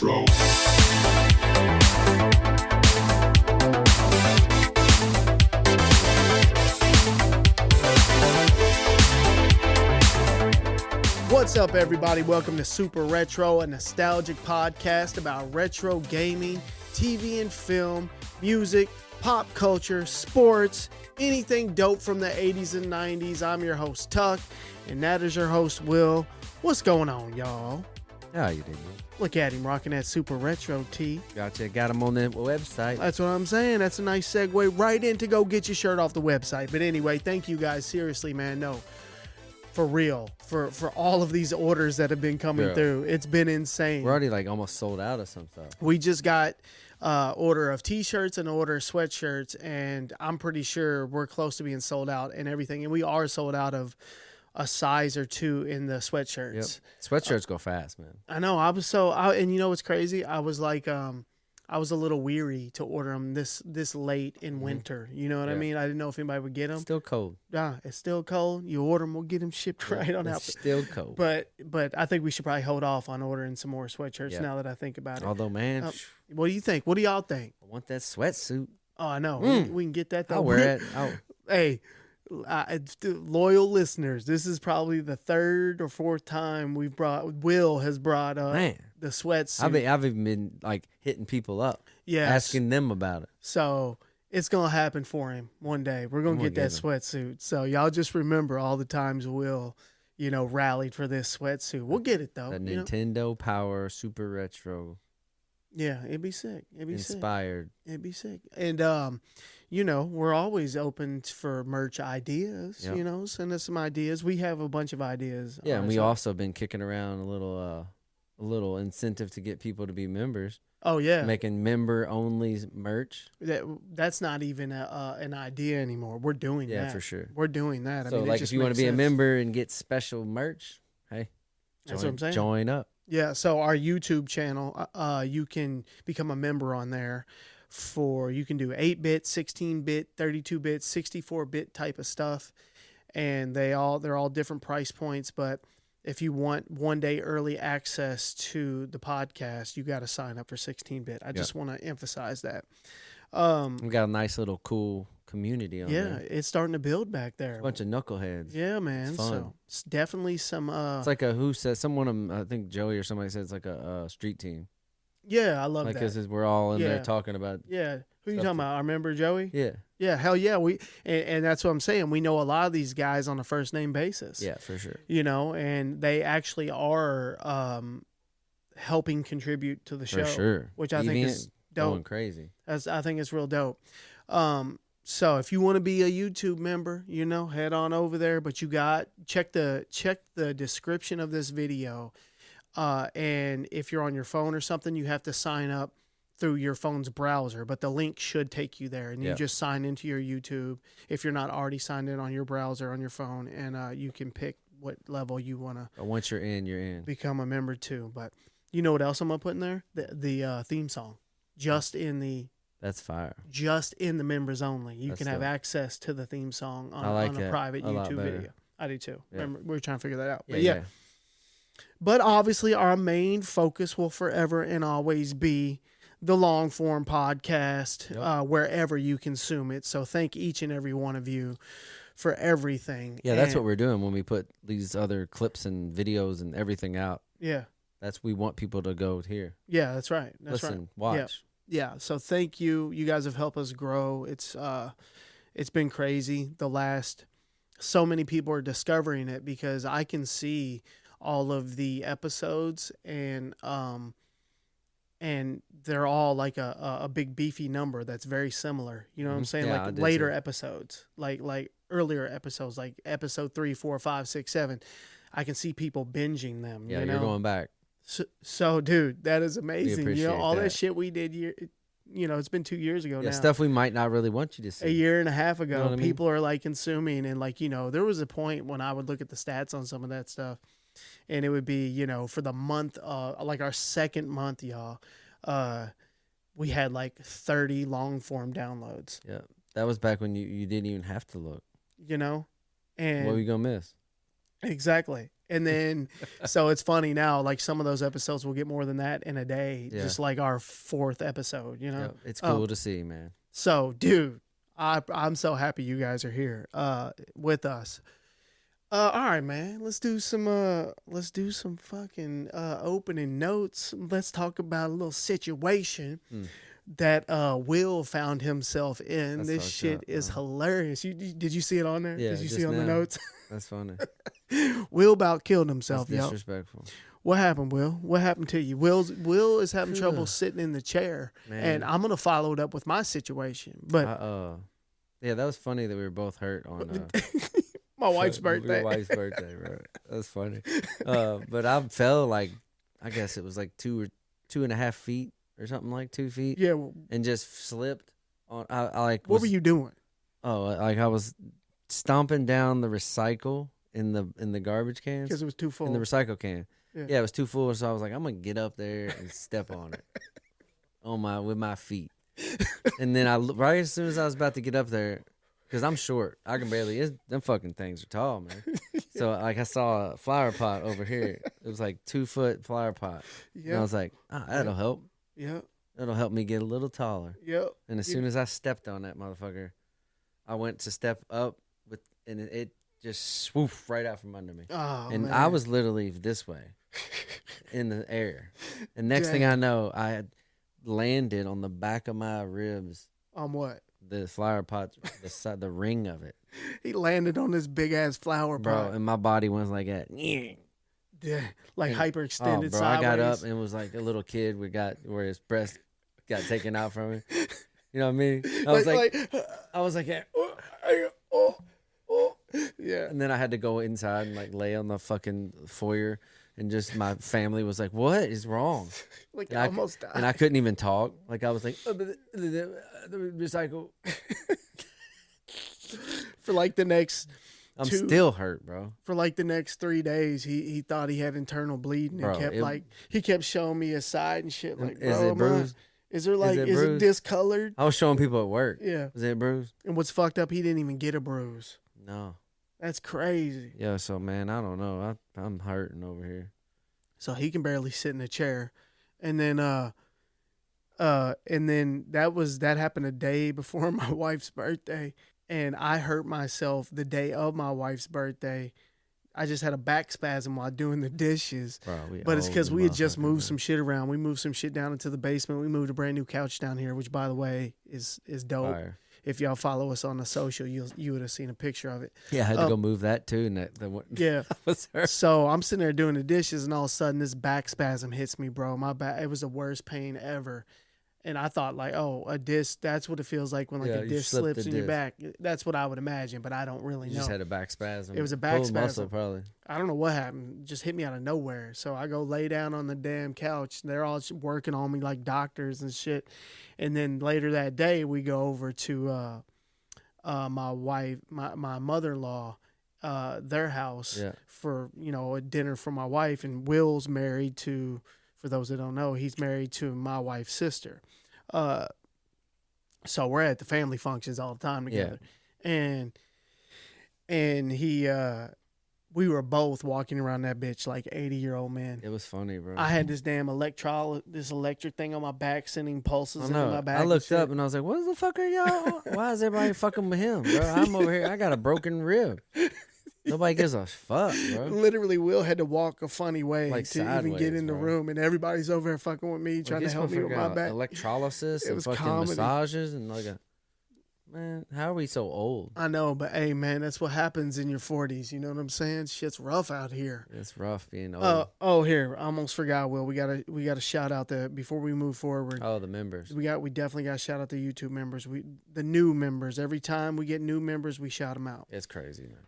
Retro. What's up, everybody? Welcome to Super Retro, a nostalgic podcast about retro gaming, TV and film, music, pop culture, sports, anything dope from the 80s and 90s. I'm your host, Tuck, and that is your host, Will. What's going on, y'all? How you doing? Look at him rocking that Super Retro tee. Gotcha. Got him on the website. That's what I'm saying. That's a nice segue right in to go get your shirt off the website. But anyway, thank you guys. Seriously, man. No. For real, for all of these orders that have been coming through. It's been insane. We're already like almost sold out of some stuff. We just got order of t-shirts and order of sweatshirts, and I'm pretty sure we're close to being sold out and everything. And we are sold out of a size or two in the sweatshirts. Yep. Sweatshirts go fast, man. I know. And you know what's crazy? I was like, I was a little weary to order them this late in winter. You know what I mean? I didn't know if anybody would get them. Still cold. Yeah, it's still cold. You order them, we'll get them shipped right on out. It's still cold. But I think we should probably hold off on ordering some more sweatshirts now that I think about it. Although, man, what do you think? What do y'all think? I want that sweatsuit. Oh, I know. We can get that though. I'll wear it. Hey, loyal listeners, this is probably the third or fourth time Will has brought the sweatsuit. I've even been like hitting people up, asking them about it. So it's gonna happen for him one day. We're gonna get that sweatsuit. So y'all just remember all the times Will, rallied for this sweatsuit. We'll get it though. The Nintendo Power Super Retro. Yeah, it'd be sick. It'd be inspired. Sick. It'd be sick. And we're always open for merch ideas. Yep. Send us some ideas. We have a bunch of ideas. Yeah, and we also been kicking around a little incentive to get people to be members. Oh yeah, making member only merch. That's not even an idea anymore. We're doing that. Yeah, for sure. We're doing that. So if you want to be a member and get special merch, hey, that's what I'm saying. Join up. Yeah, so our YouTube channel, you can become a member on there you can do 8-bit, 16-bit, 32-bit, 64-bit type of stuff. And they're all different price points, but if you want one day early access to the podcast, you got to sign up for 16-bit. I just want to emphasize that. We got a nice little cool community on there. Yeah, it's starting to build back there. A bunch of knuckleheads. Yeah, man. So it's definitely some. It's like someone, I think Joey or somebody said it's like a street team. Yeah, I love that. Because we're all in there talking about. Yeah, who you talking about? I remember Joey. Yeah. Yeah, hell yeah. And that's what I'm saying. We know a lot of these guys on a first name basis. Yeah, for sure. And they actually are helping contribute to the show. For sure. Which I think is dope. Going crazy. I think it's real dope. So if you want to be a YouTube member, head on over there. But check the description of this video. And if you're on your phone or something, you have to sign up through your phone's browser, but the link should take you there, and you just sign into your YouTube if you're not already signed in on your browser on your phone, and you can pick what level you want to. Once you're in, become a member too. But you know what else I'm gonna put in there? The theme song, that's fire. Just in the members only. You can have access to the theme song on a private YouTube video. I do too. Yeah. Remember, we were trying to figure that out. But yeah. But obviously, our main focus will forever and always be the long form podcast, wherever you consume it. So thank each and every one of you for everything. Yeah, that's what we're doing when we put these other clips and videos and everything out. Yeah. We want people to go here. Yeah, that's right. Listen, watch. Yeah. So thank you. You guys have helped us grow. It's been crazy. So many people are discovering it because I can see all of the episodes and they're all like a big beefy number that's very similar. You know what I'm saying? Yeah, like later episodes, like earlier episodes, like episode 3, 4, 5, 6, 7. I can see people binging them. Yeah, you're going back. So dude, that is amazing. All that shit we did it's been 2 years ago now. Stuff we might not really want you to see. A year and a half ago, people are like consuming, and there was a point when I would look at the stats on some of that stuff, and it would be, for the month, like our second month, y'all, we had like 30 long form downloads. Yeah. That was back when you didn't even have to look. And what were you going to miss? Exactly. And then, so it's funny now, like some of those episodes will get more than that in a day, Yeah. just like our 4th episode, you know? Yep. It's cool to see, man. So, dude, I'm so happy you guys are here with us. All right, man. Let's do some fucking opening notes. Let's talk about a little situation that Will found himself in. That's this fucked shit up, is bro. hilarious. Did you see it on there? Yeah, Did you just see it on the now. notes? That's funny. Will about killed himself, That's yo. disrespectful. What happened, Will? What happened to you? Will is having trouble sitting in the chair, Man. and I'm gonna follow it up with my situation. But yeah, that was funny that we were both hurt on my wife's birthday. Your wife's birthday, bro. That's funny. But I fell like, I guess it was like 2.5 feet or something, like 2 feet. Yeah. And just slipped on. I like. What were you doing? Oh, like I was stomping down the recycle in the garbage cans Because it was too full. in the recycle can. Yeah. It was too full, so I was like, I'm gonna get up there and step on it with my feet. And then right as soon as I was about to get up there, because I'm short, I can barely. Them fucking things are tall, man. So like I saw a flower pot over here. It was like 2-foot flower pot. Yeah. And I was like, that'll help. Yeah. That'll help me get a little taller. Yep. And as soon as I stepped on that motherfucker, I went to step up and it just swooped right out from under me. Oh, and man. I was literally this way in the air. And next thing I know, I had landed on the back of my ribs. On what? The flower pot, the ring of it. He landed on this big ass flower pot. Bro, and my body was like that. Yeah, like hyperextended bro, sideways. I got up and was like a little kid where his breast got taken out from him. You know what I mean? I was like, yeah. Yeah. And then I had to go inside and like lay on the fucking foyer, and just my family was like, "What is wrong?" Like I almost died. And I couldn't even talk. Like I was like, the recycle. For like the next. I'm still hurt, bro. For like the next 3 days, he thought he had internal bleeding and he kept showing me his side and shit. Like, bro, is it bruised? Is it discolored? I was showing people at work. Yeah. Is it bruised? And what's fucked up, he didn't even get a bruise. No. That's that Yeah, so man, I don't know. I'm hurting over here. So he can barely sit in a chair. And then that happened a day before my wife's birthday. And I hurt myself the day of my wife's birthday. I just had a back spasm while doing the dishes. Bro, but it's because we had just moved some shit around. We moved some shit down into the basement. We moved a brand new couch down here, which, by the way, is dope. Fire. If y'all follow us on the social, you would have seen a picture of it. Yeah, I had to go move that too. Yeah. Was her. So I'm sitting there doing the dishes, and all of a sudden this back spasm hits me, bro. My back, it was the worst pain ever. And I thought, like, oh, a disc, that's what it feels like when like a disc slips in your back. That's what I would imagine, but I don't really know. You just had a back spasm. It was a back spasm. Muscle, probably. I don't know what happened. It just hit me out of nowhere. So I go lay down on the damn couch. They're all working on me like doctors and shit. And then later that day, we go over to my mother-in-law, their house for, a dinner for my wife. And Will's married to, for those that don't know, he's married to my wife's sister. So we're at the family functions all the time together. Yeah. And he, we were both walking around that bitch like 80-year-old men. It was funny, bro. I had this damn this electric thing on my back, sending pulses in my back. I looked up and I was like, what the fuck are y'all? Why is everybody fucking with him, bro? I'm over here. I got a broken rib. Nobody gives a fuck, bro. Literally, Will had to walk a funny way like to even get in the room, and everybody's over here fucking with me, trying to help me with my back. Electrolysis and fucking massages and man, how are we so old? I know, but hey, man, that's what happens in your 40s. You know what I'm saying? Shit's rough out here. It's rough being old. Here, I almost forgot, Will. We gotta shout out before we move forward. Oh, the members. We definitely got to shout out the YouTube members. The new members. Every time we get new members, we shout them out. It's crazy, man.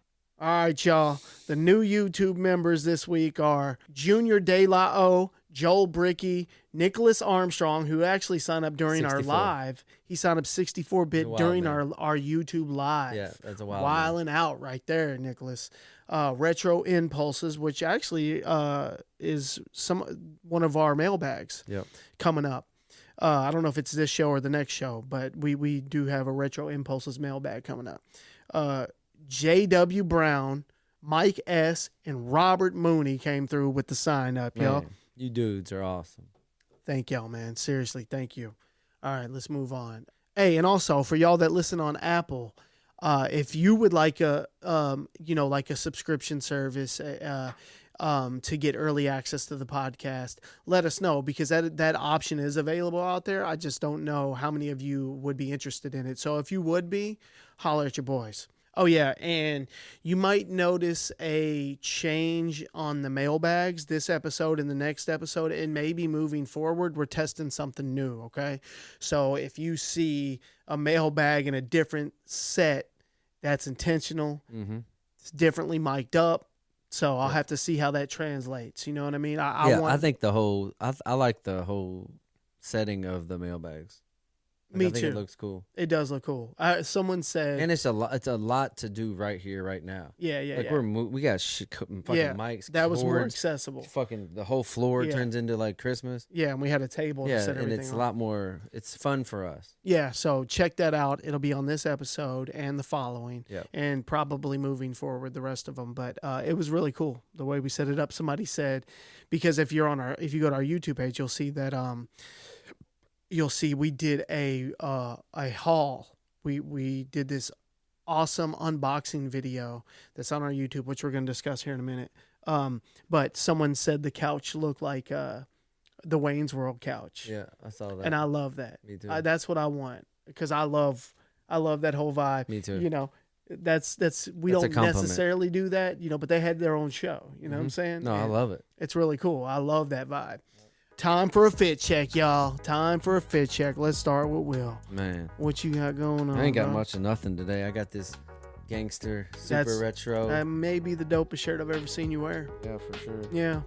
All right, y'all. The new YouTube members this week are Junior De La O, Joel Bricky, Nicholas Armstrong, who actually signed up during 64. Our live. He signed up 64-bit during our YouTube live. Yeah, that's a wild Wilding out right there, Nicholas. Retro Impulses, which actually is one of our mailbags coming up. I don't know if it's this show or the next show, but we do have a Retro Impulses mailbag coming up. J.W. Brown, Mike S. and Robert Mooney came through with the sign up, yo. Man, you dudes are awesome. Thank y'all, man. Seriously, thank you. All right, let's move on. Hey, and also for y'all that listen on Apple, if you would like a like a subscription service to get early access to the podcast, let us know, because that option is available out there. I just don't know how many of you would be interested in it. So if you would be, holler at your boys. Oh, yeah, and you might notice a change on the mailbags this episode and the next episode, and maybe moving forward, we're testing something new, okay? So if you see a mailbag in a different set, that's intentional. Mm-hmm. It's differently mic'd up, so I'll have to see how that translates. You know what I mean? I think I like the whole setting of the mailbags. Me I think too. It looks cool. It does look cool. Someone said, and it's a lot to do right here, right now. Yeah. Like we got fucking mics. That was more cords, accessible. Fucking the whole floor turns into like Christmas. Yeah, and we had a table. Yeah, to set and everything it's on. a lot more. It's fun for us. Yeah, so check that out. It'll be on this episode and the following, Yep. and probably moving forward the rest of them. But it was really cool the way we set it up. Somebody said, because if you go to our YouTube page, you'll see that we did a haul. We did this awesome unboxing video that's on our YouTube, which we're going to discuss here in a minute. But someone said the couch looked like the Wayne's World couch. Yeah, I saw that, and I love that. Me too. That's what I want, because I love that whole vibe. Me too. You know, that's we That's a don't compliment. necessarily do that, but they had their own show. You know what I'm saying? No, And I love it. it's really cool. I love that vibe. Time for a fit check, y'all. Time for a fit check. Let's start with Will. Man, What you got going on? I ain't got bro? much of nothing today. I got this gangster super retro. That may be the dopest shirt I've ever seen you wear. Yeah, for sure. Yeah.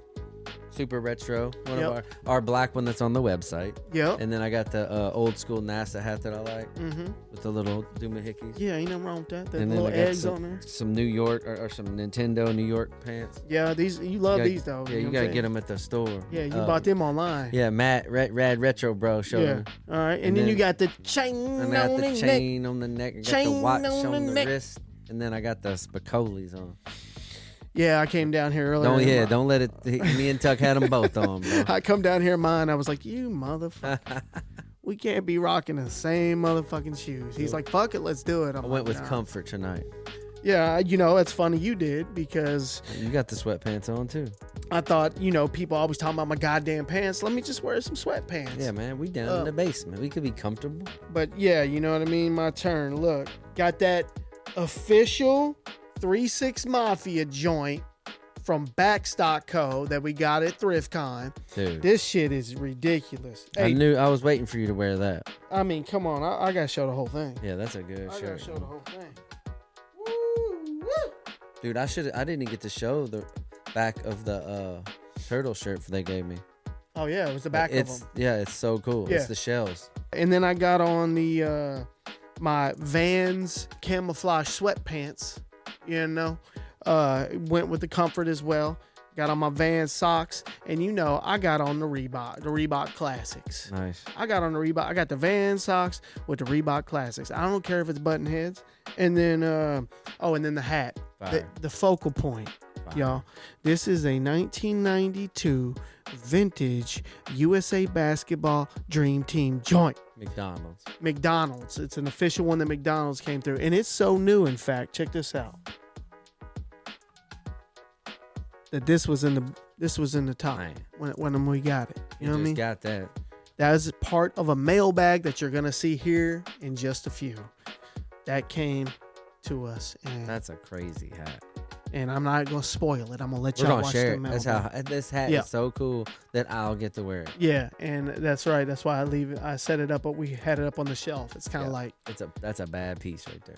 Super retro. One Yep. of our black one that's on the website. Yep. And then I got the old school NASA hat that I like Mm-hmm. with the little doohickeys. Yeah, ain't nothing wrong with that. The And then little I got eggs on there. some New York or some Nintendo New York pants. Yeah, you love these though. Yeah, you gotta get them at the store. Yeah, you bought them online. Yeah, Matt Rad Retro Bro showed Yeah. me. All right, and then you got the chain And I got on the the chain neck. on the neck. I got Chain the watch on on the the neck. wrist. And then I got the Spicolis on. Yeah, I came down here earlier. Don't let it. Me and Tuck had them both on, bro. I come down here in mine. I was like, you motherfucker. We can't be rocking the same motherfucking shoes. He's like, fuck it, let's do it. I went with comfort tonight. Yeah, it's funny you did, because You got the sweatpants on too. I thought, people always talking about my goddamn pants. Let me just wear some sweatpants. Yeah, man, we down in the basement. We could be comfortable. But yeah, you know what I mean? My turn. Look, got that official 3-6 Mafia joint from Backstock Co. that we got at ThriftCon. Dude, This shit is ridiculous. I Hey, knew I was waiting for you to wear that. I mean, come on. I got to show the whole thing. Yeah, that's a good I got to shirt. show the whole thing. Woo, woo. Dude, I didn't get to show the back of the turtle shirt they gave me. Oh, yeah, it was the back of them. Yeah, it's so cool. Yeah. It's the shells. And then I got on the my Vans camouflage sweatpants, went with the comfort as well. Got on my Vans socks, and I got on the Reebok Classics. Nice. I got on the Reebok. I got the Vans socks with the Reebok Classics. I don't care if it's button heads. And then and then the hat, the focal point. Fire. Y'all, this is a 1992 vintage USA Basketball Dream Team joint. McDonald's. It's an official one that McDonald's came through, and it's so new. In fact, check this out. That this was in the top when we got it. You know what I mean? Got that. That is part of a mailbag that you're gonna see here in just a few. That came to us, and That's a crazy hat. and I'm not gonna spoil it. I'm gonna let We're y'all gonna watch share the it. mailbag. That's how this hat Yeah. is so cool that I'll get to wear it. Yeah, and that's right. That's why I set it up, but we had it up on the shelf. It's kind of like That's a bad piece right there.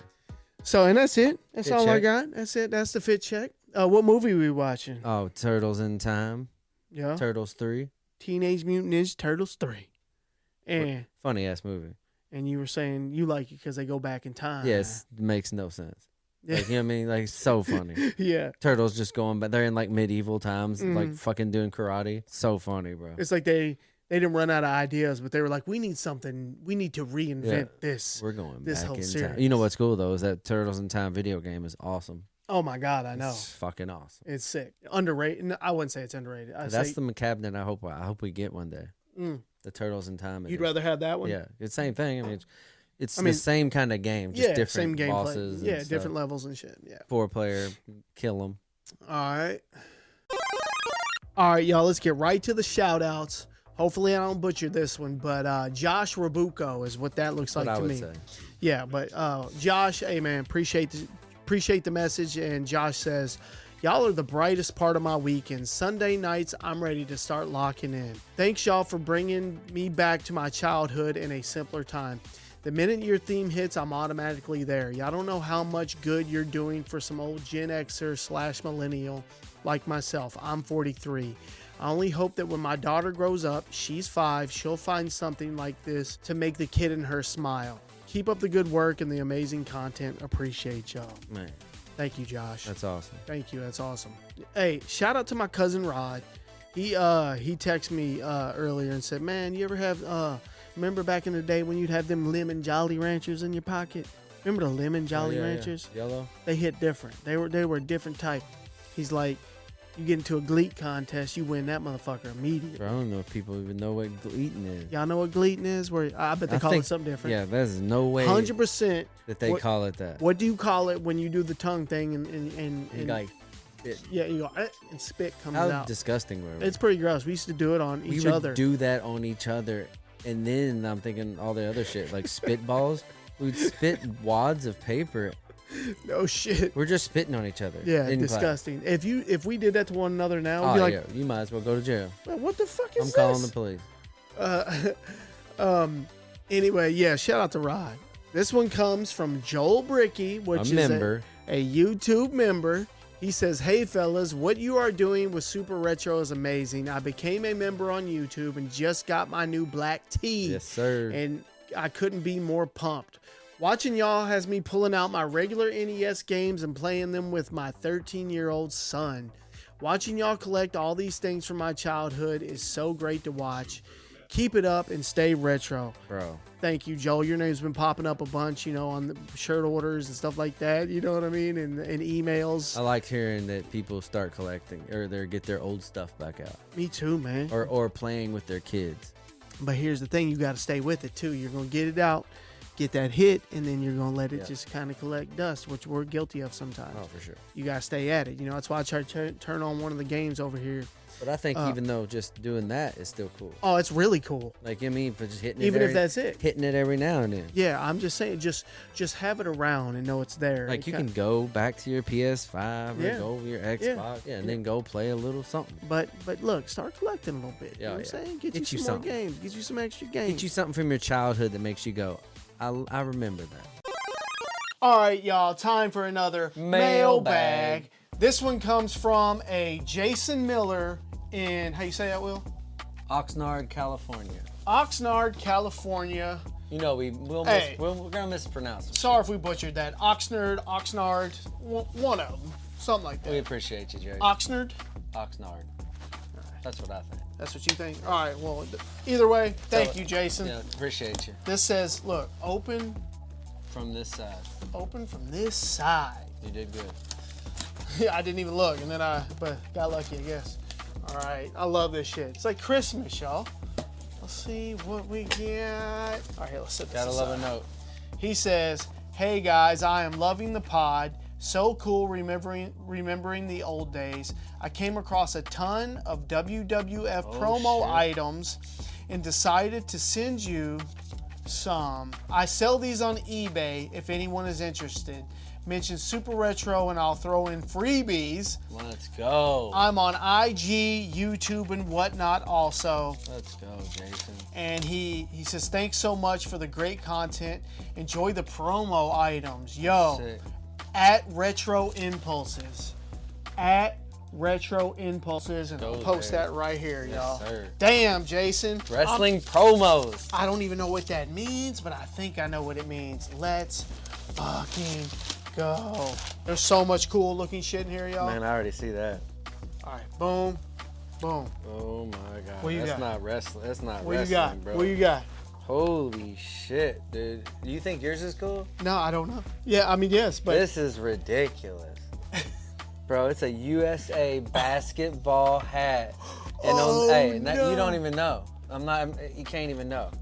so, and that's it. That's Fit all I check. got. That's it. That's the fit check. What movie we watching? Oh, Turtles in Time. Yeah, Turtles 3. Teenage Mutant Ninja Turtles 3. And Funny ass movie. you were saying you like it because they go back in time. Yes, makes no sense. Yeah. Like, you know what I mean? Like, so funny. Yeah. Turtles just going, but they're in like medieval times, Mhm. like fucking doing karate. So funny, bro. It's like they didn't run out of ideas, but they were like, we need something. We need to reinvent this. We're going this back whole in series. time. You know what's cool though is that Turtles in Time video game is awesome. Oh my God, I know. It's fucking awesome. It's sick. Underrated. No, I wouldn't say it's underrated. That's the cabinet I hope we get one day. The Turtles in Time. You'd rather have that one? Yeah, it's the same thing. I mean, it's the same kind of game, just different same gameplay. bosses. Yeah, and different levels and shit. Yeah. 4-player, kill them. All right, y'all. Let's get right to the shout outs. Hopefully, I don't butcher this one, but Josh Rabuco is what that looks like to me. Say. Yeah, but Josh, hey man, appreciate the message. And Josh says, y'all are the brightest part of my weekend. Sunday nights, I'm ready to start locking in. Thanks, y'all, for bringing me back to my childhood in a simpler time. The minute your theme hits, I'm automatically there. Y'all don't know how much good you're doing for some old Gen Xer / millennial like myself. I'm 43. I only hope that when my daughter grows up, she's 5, she'll find something like this to make the kid in her smile. Keep up the good work and the amazing content. Appreciate y'all. Man. Thank you, Josh. That's awesome. Thank you. That's awesome. Hey, shout out to my cousin Rod. He texted me earlier and said, man, you ever have remember back in the day when you'd have them lemon Jolly Ranchers in your pocket? Remember the lemon Jolly Ranchers? Yeah. Yellow? They hit different. They were a different type. He's like, you get into a gleet contest, you win that motherfucker immediately. Bro, I don't know if people even know what gleeting is. Y'all know what gleeting is? Where I bet they call it something different. Yeah, there's no way 100% that they call it that. What do you call it when you do the tongue thing and like yeah, you go and spit comes How out. disgusting were we? It's pretty gross. We used to do it on each other. We would do that on each other, and then I'm thinking all the other shit like spitballs. We'd spit wads of paper. No shit. We're just spitting on each other. Yeah, disgusting. Class. If we did that to one another now, we'd be like, you might as well go to jail. What the fuck is I'm calling the police. Anyway, yeah, shout out to Rod. This one comes from Joel Bricky, which is a YouTube member. He says, hey fellas, what you are doing with Super Retro is amazing. I became a member on YouTube and just got my new black tee. Yes, sir. And I couldn't be more pumped. Watching y'all has me pulling out my regular NES games and playing them with my 13-year-old son. Watching y'all collect all these things from my childhood is so great to watch. Keep it up and stay retro. Bro. Thank you, Joel. Your name's been popping up a bunch, on the shirt orders and stuff like that. You know what I mean? And emails. I like hearing that people start collecting or they get their old stuff back out. Me too, man. Or playing with their kids. But here's the thing. You got to stay with it, too. You're going to get it out, get that hit, and then you're going to let it just kind of collect dust, which we're guilty of sometimes. Oh, for sure. You got to stay at it. That's why I try to turn on one of the games over here. But I think even though just doing that is still cool. Oh, it's really cool. Like, I mean, for just hitting it. Even if that's it. Hitting it every now and then. Yeah, I'm just saying, just have it around and know it's there. Like, you can go back to your PS5 or go over your Xbox and then go play a little something. But look, start collecting a little bit. You know what I'm saying? Get you some more games. Get you some extra games. Get you something from your childhood that makes you go, I remember that. All right, y'all. Time for another mailbag. This one comes from a Jason Miller in, how you say that, Will? Oxnard, California. Oxnard, California. we're gonna mispronounce it. Sorry if we butchered that. Oxnard, one of them, something like that. We appreciate you, Jerry. Oxnard. Right. That's what I think. That's what you think. All right. Well, either way, thank you, Jason. Yeah, appreciate you. This says, look, open from this side. Open from this side. You did good. Yeah, I didn't even look, and then but got lucky, I guess. All right, I love this shit. It's like Christmas, y'all. Let's see what we get. All right, let's set this Gotta aside. love a note. He says, hey guys, I am loving the pod. So cool remembering the old days. I came across a ton of WWF promo items and decided to send you some. I sell these on eBay if anyone is interested. Mention Super Retro and I'll throw in freebies. Let's go. I'm on IG, YouTube, and whatnot also. Let's go, Jason. And he says, thanks so much for the great content. Enjoy the promo items. Yo, sick. At Retro Impulses. At Retro Impulses. And I'll post that right here, y'all. Sir. Damn, Jason. Wrestling promos. I don't even know what that means, but I think I know what it means. Let's fucking go. There's so much cool looking shit in here, y'all. Man, I already see that. All right, boom, boom. Oh my God. What you That's got? not wrestling. That's not What wrestling, you got? bro. What you got? Holy shit, dude. Do you think yours is cool? No, I don't know. Yeah, I mean, yes, but this is ridiculous. Bro, it's a USA basketball hat. And Oh, hey, no. you don't even know. You can't even know.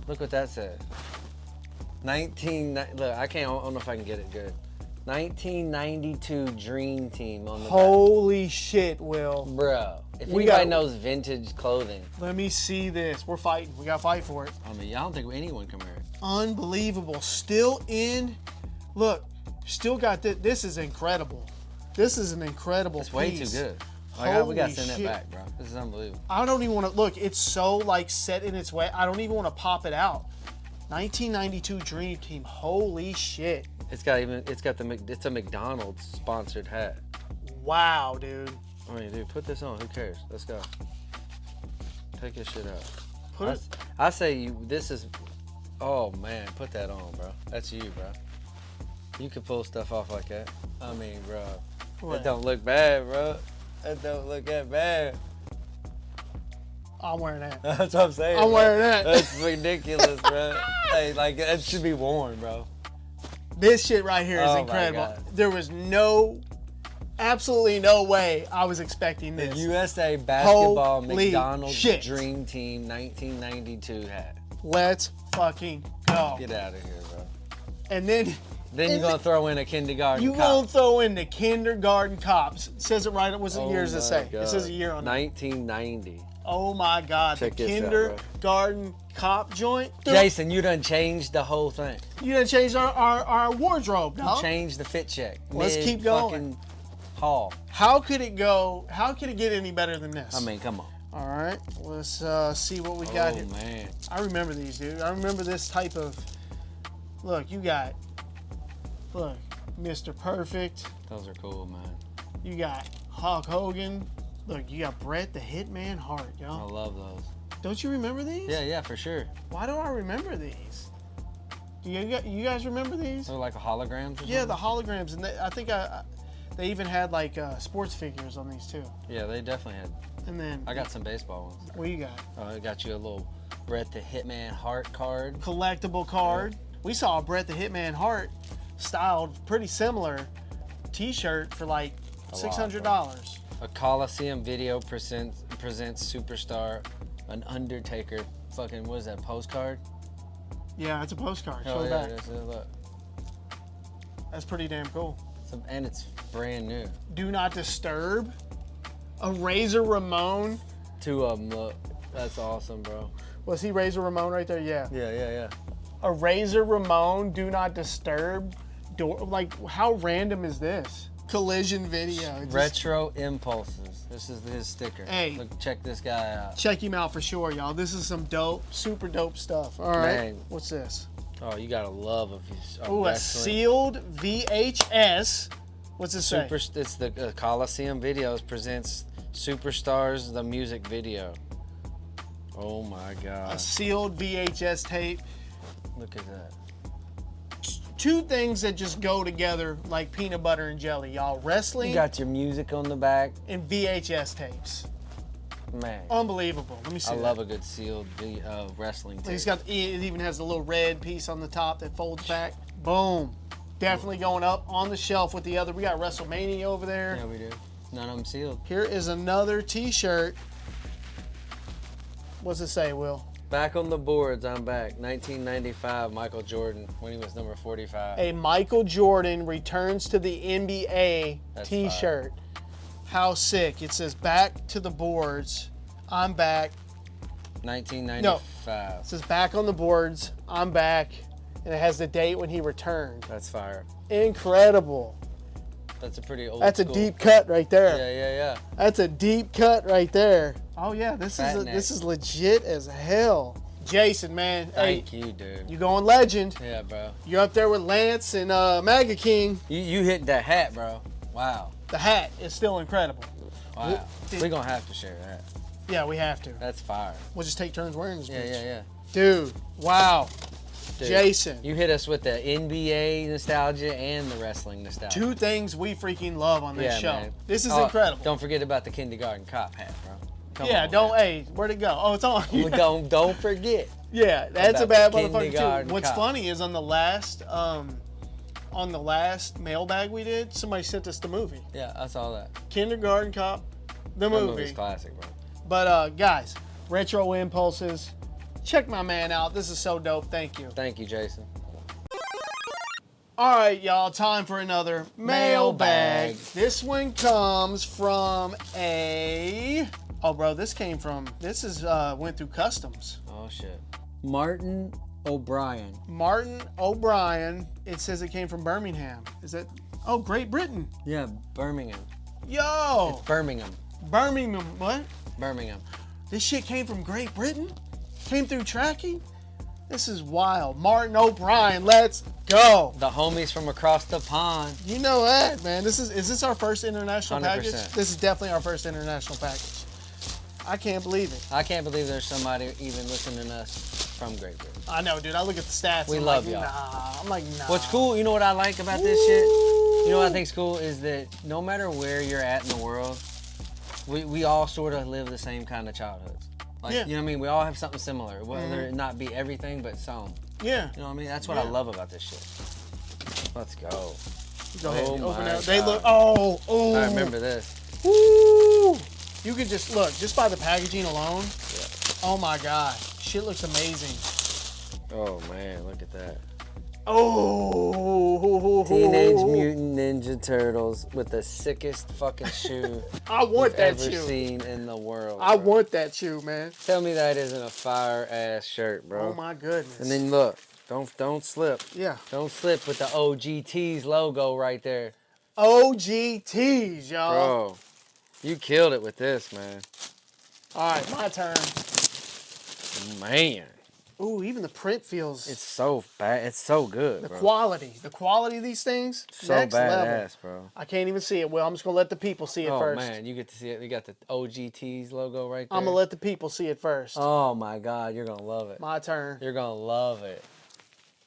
Look what that says. Look, I don't know if I can get it good. 1992 Dream Team on the Holy shit, Will. back. Bro, if We anybody got- knows vintage clothing, Let me see this. We're fighting. We got to fight for it. I mean, I don't think anyone can wear it. Unbelievable. Still in. Look, still got this. This is incredible. This is an incredible It's way piece. too good. We got Holy to send shit. that back, bro. This is unbelievable. I don't even want to look. It's so like set in its way. I don't even want to pop it out. 1992 Dream Team. Holy shit. It's a McDonald's sponsored hat. Wow, dude. I mean, dude, put this on. Who cares? Let's go. Take this shit out. Put it. I say this is. Oh man, put that on, bro. That's you, bro. You can pull stuff off like that. I mean, bro, What? that don't look bad, bro. That don't look that bad. I'm wearing that. That's what I'm saying. I'm bro. wearing that. That's ridiculous, bro. Hey, like that should be worn, bro. This shit right here is Oh my incredible. God. There was absolutely no way I was expecting The this. USA basketball Holy McDonald's shit. Dream Team 1992 hat. Let's fucking go. Get out of here, bro. And then Then you're gonna throw in a kindergarten you cop. gonna throw in the kindergarten cops. It says it right. What's the years my it say? God. It says a year on it. 1990. Oh my God. Check the this out, bro. kindergarten cop joint. Dude, Jason, you done changed the whole thing. you done changed our wardrobe, dog. Change the fit check. Let's Mid keep going. fucking Haul. How could it go? How could it get any better than this? I mean, come on. All right, let's see what we got here. Oh man. I remember these, dude. I remember this type of. Look, you got. Look, Mr. Perfect. Those are cool, man. You got Hulk Hogan. Look, you got Bret the Hitman Hart, I yo. love those. Don't you remember these? Yeah, for sure. Why do I remember these? Do you guys remember these? They're like holograms or Yeah, the something? holograms, and I think they even had like sports figures on these too. Yeah, they definitely had. And then I got some baseball ones. what you got? I got you a little Bret the Hitman Hart card. Collectible card. We saw a Bret the Hitman Hart styled pretty similar T-shirt for like A lot, $600. A Coliseum video presents Superstar, an Undertaker. Fucking what is that, postcard? Yeah, it's a postcard. Hell Show it yeah, back. it is. Look. That's pretty damn cool. And it's brand new. Do Not Disturb. A Razor Ramon. Two of them, look. That's awesome, bro. Was he Razor Ramon right there? Yeah. Yeah. A Razor Ramon, Do Not Disturb. Like, how random is this? Collision video. It just- Retro Impulses. This is his sticker. Hey. Look, check this guy out. Check him out for sure, y'all. This is some dope, super dope stuff. All right. Man. What's this? Oh, you got a love of Oh, a sealed VHS. What's it say? It's the Coliseum Videos presents Superstars, the music video. Oh my A God. sealed VHS tape. Look at that. Two things that just go together like peanut butter and jelly, y'all. Wrestling You got your music on the back. and VHS tapes. Man, Unbelievable. Let me see I that. love a good sealed wrestling tape. It even has a little red piece on the top that folds back. Boom. Definitely going up on the shelf with the other. We got WrestleMania over there. Yeah, we do. None of them sealed. Here is another T-shirt. What's it say, Will? Back on the boards, I'm back. 1995, Michael Jordan, when he was number 45. A Michael Jordan returns to the NBA That's T-shirt. How sick. It says back to the boards. I'm back. 1995. It says back on the boards. I'm back. And it has the date when he returned. That's fire. Incredible. That's a pretty old That's a school. deep cut right there. Yeah. That's a deep cut right there. Oh yeah, this Fat is neck. this is legit as hell. Jason, man, Thank you, dude. you going legend. Yeah, bro. You're up there with Lance and Maga King. You hit that hat, bro. Wow. The hat is still incredible. Wow. Dude. We're going to have to share that. Yeah, we have to. That's fire. We'll just take turns wearing this bitch. Yeah. Dude, wow. Dude, Jason. You hit us with the NBA nostalgia and the wrestling nostalgia. Two things we freaking love on this show. Man. This is Oh, incredible. Don't forget about the kindergarten cop hat, bro. Come yeah, on, don't. man. Hey, where'd it go? Oh, it's on. Don't forget. Yeah, that's a About bad the motherfucker kindergarten too. What's cop. funny is on the last on the last mailbag we did, somebody sent us the movie. Yeah, I saw that. Kindergarten Cop, the That movie. movie's classic, bro. But guys, Retro Impulses, check my man out. This is so dope. Thank you. Thank you, Jason. All right, y'all, time for another mailbag. Mailbag. This one comes from oh, bro, this went through customs. Oh, shit. Martin O'Brien. Martin O'Brien. It says it came from Birmingham. Is that? Oh, Great Britain. Yeah, Birmingham. Yo, It's Birmingham. Birmingham. What? Birmingham. This shit came from Great Britain? Came through tracking? This is wild. Martin O'Brien, let's go. The homies from across the pond. You know what, man? Is this our first international 100%. package? This is definitely our first international package. I can't believe it. I can't believe there's somebody even listening to us from Great Britain. I know, dude. I look at the stats. We I'm love like, y'all. Nah. I'm like, nah. What's cool, you know what I like about this shit? You know what I think's cool is that no matter where you're at in the world, we all sort of live the same kind of childhoods. Like, Yeah. you know what I mean? We all have something similar, whether it not be everything, but some. Yeah. You know what I mean? That's what I Yeah. love about this shit. Let's go. Go ahead. Oh Open my it. They God. look. Oh. I remember this. Woo! You could just look, just by the packaging alone. Yeah. Oh my God. Shit looks amazing. Oh man, look at that. Oh. Teenage Mutant Ninja Turtles with the sickest fucking shoe I want you've that ever shoe. seen in the world. I bro. want that shoe, man. Tell me that isn't a fire ass shirt, bro. Oh my goodness. And then look, don't slip. Yeah. Don't slip with the OGT's logo right there. OGTs, y'all. Bro, you killed it with this, man. All right, my turn. Man, Ooh, even the print feels. it's so bad. It's so good, the bro. quality of these things. So next level. badass, bro. I can't even see it. Well, I'm just gonna let the people see it Oh first. man, you get to see it. You got the OGT's logo right there. I'm gonna let the people see it first. Oh my God, you're gonna love it. My turn. You're gonna love it.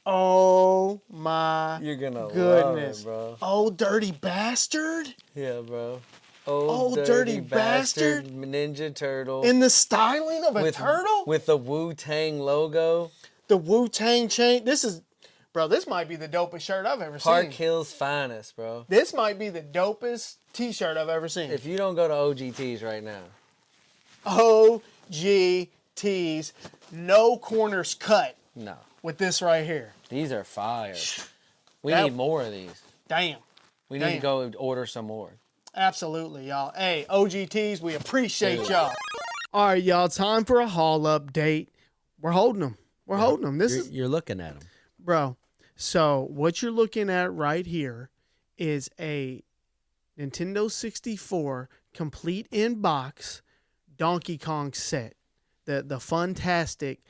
Oh my You're gonna goodness. love it, bro. Oh, dirty bastard. Yeah, bro. Oh, dirty bastard. Ninja Turtle. In the styling of a turtle? With the Wu-Tang logo. The Wu-Tang chain. This might be the dopest shirt I've ever Park seen. Hill's finest, bro. This might be the dopest t-shirt I've ever seen. If you don't go to OGT's right now. OGTs. No corners cut No. with this right here. These are fire. We That- need more of these. Damn. We need to Damn. go order some more. Absolutely, y'all. Hey, OGTs, we appreciate Dude. y'all. All right, y'all. Time for a haul update. We're holding them. We're holding them. You're looking at them. Bro. So what you're looking at right here is a Nintendo 64 complete in box Donkey Kong set. The fantastic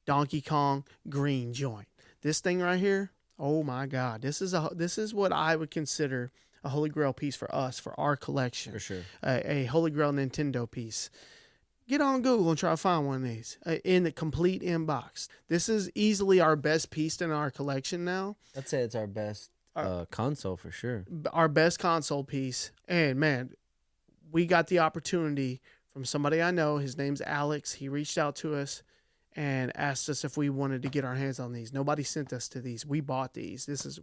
Donkey Kong green joint. This thing right here. Oh my God. This is what I would consider a Holy Grail piece for us, for our collection. For sure. A Holy Grail Nintendo piece. Get on Google and try to find one of these in the complete inbox. This is easily our best piece in our collection now. I'd say it's our best console for sure. Our best console piece. And man, we got the opportunity from somebody I know. His name's Alex. He reached out to us and asked us if we wanted to get our hands on these. Nobody sent us to these. We bought these. This is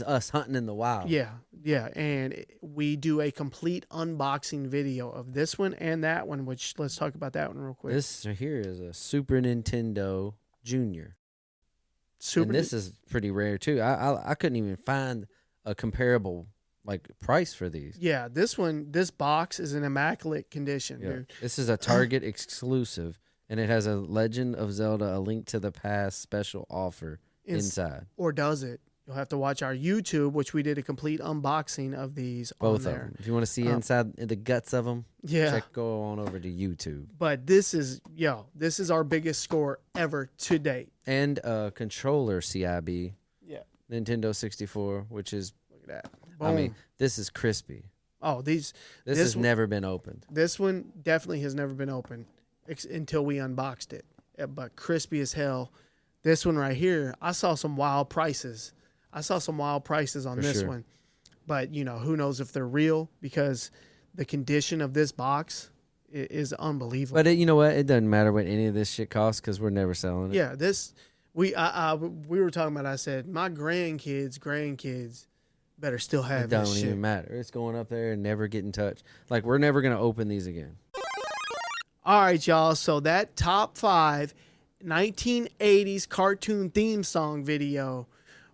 us hunting in the wild. Yeah, and we do a complete unboxing video of this one and that one, which let's talk about that one real quick. This here is a Super Nintendo Junior. Super. And this is pretty rare too. I couldn't even find a comparable like price for these. Yeah, this box is in immaculate condition, dude. This is a Target exclusive, and it has a Legend of Zelda: A Link to the Past special offer inside. Or does it? You'll have to watch our YouTube, which we did a complete unboxing of these Both on of there. them. If you want to see inside the guts of them, Yeah. go on over to YouTube. But this is our biggest score ever to date. And a controller CIB, Yeah. Nintendo 64, which is, Look at that. I mean, Boom. this is crispy. Oh, This has one- never been opened. This one definitely has never been opened until we unboxed it. But crispy as hell. This one right here, I saw some wild prices. on For this sure. one. But, who knows if they're real, because the condition of this box is unbelievable. But you know what? It doesn't matter what any of this shit costs because we're never selling it. Yeah, this, we were talking about. I said my grandkids better still have It don't this shit. even matter. It's going up there and never getting touched. Like, we're never gonna open these again. All right, y'all. So that top 5 1980s cartoon theme song video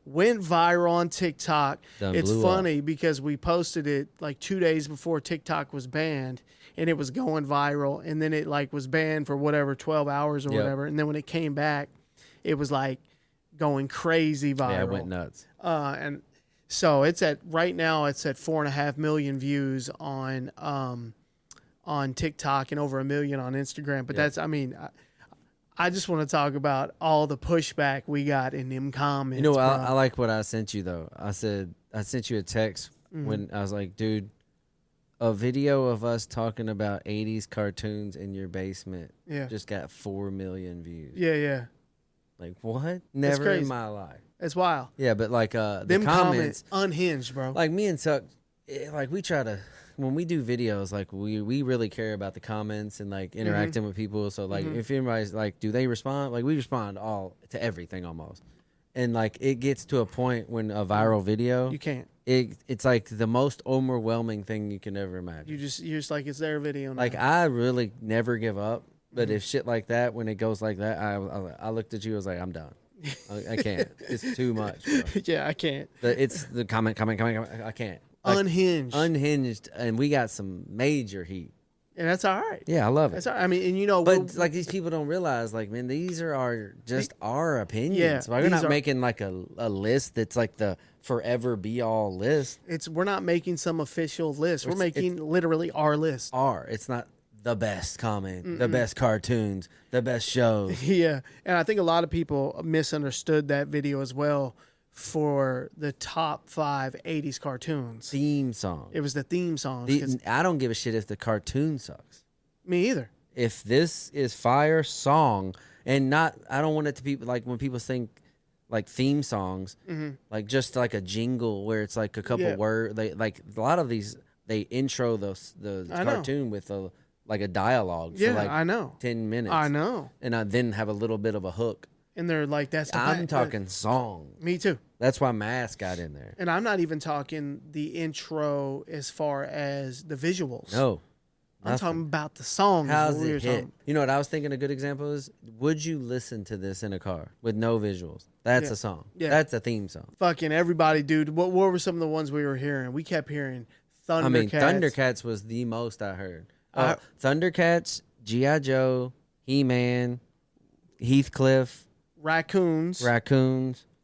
went viral on TikTok. It's funny because we posted it like 2 days before TikTok was banned, and it was going viral, and then it like was banned for whatever 12 hours or whatever, and then when it came back, it was like going crazy viral. Yeah, it went nuts. And so right now it's at 4.5 million views on TikTok and over 1 million on Instagram. But that's, I mean, I just want to talk about all the pushback we got in them comments. You know, I like what I sent you though. I sent you a text when I was like, dude, a video of us talking about 80s cartoons in your basement just got 4 million views. Yeah. Like, what? Never in my life. It's wild. Yeah, but like them the comments unhinged, bro. Like me and Tuck, like we try to, when we do videos, like we really care about the comments and like interacting with people. So like if anybody's like, do they respond? Like we respond to everything almost. And like it gets to a point when a viral video, you can't. It's like the most overwhelming thing you can ever imagine. You're just like, it's their video now. Like I really never give up. But if shit like that, when it goes like that, I looked at you, I was like, I'm done. I can't. It's too much, bro. Yeah, I can't. It's the comment. I can't. Like, unhinged, and we got some major heat. And that's all right. Yeah, I love it. That's all right. I mean, and you know, but like these people don't realize, like, man, these are our opinions. Yeah, like, we're not making like a list that's like the forever be all list. We're not making some official list. We're making literally our list. It's not the best comment, the best cartoons, the best shows. Yeah, and I think a lot of people misunderstood that video as well for the top 5 80s cartoons. Theme song. It was the theme song. I don't give a shit if the cartoon sucks. Me either. If this is fire song, and I don't want it to be like when people think like theme songs, like just like a jingle where it's like a couple words. They like a lot of these. They intro the cartoon with a dialogue for like I know 10 minutes. I know. And I then have a little bit of a hook. And they're like, I'm talking song. Me too. That's why Mask got in there. And I'm not even talking the intro as far as the visuals. No. I'm talking about the song. How's it hit? You know what I was thinking a good example is? Would you listen to this in a car with no visuals? That's a song. Yeah. That's a theme song. Fucking everybody, dude. What were some of the ones we were hearing? We kept hearing Thundercats. I mean, Thundercats was the most I heard. Thundercats, G.I. Joe, He-Man, Heathcliff. Raccoons.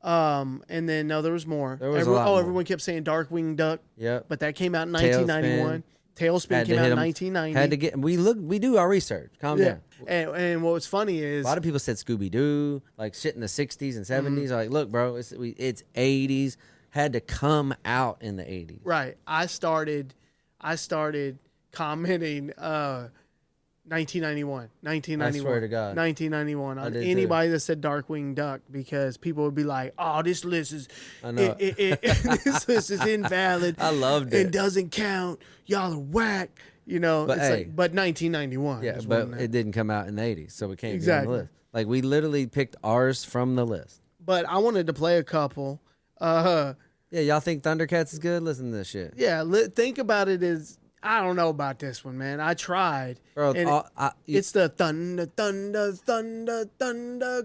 And then there was more. There was a lot more. Everyone kept saying Darkwing Duck. Yep. But that came out in 1991. Tailspin came out in 1990. We do our research. Calm down. And what was funny is a lot of people said Scooby Doo, like shit in the 60s and 70s. Like, look, bro, it's 80s. Had to come out in the 80s. Right. I started commenting 1991. I swear to God. 1991 on anybody that said Darkwing Duck, because people would be like, "Oh, this list is this list is invalid. I loved it. It doesn't count. Y'all are whack." You know, but but 1991. Yeah, but it didn't come out in the 80s, so it can't be on the list. Like, we literally picked ours from the list. But I wanted to play a couple. Yeah, y'all think Thundercats is good? Listen to this shit. Yeah, think about it as, I don't know about this one, man. I tried. Bro, it's the thunder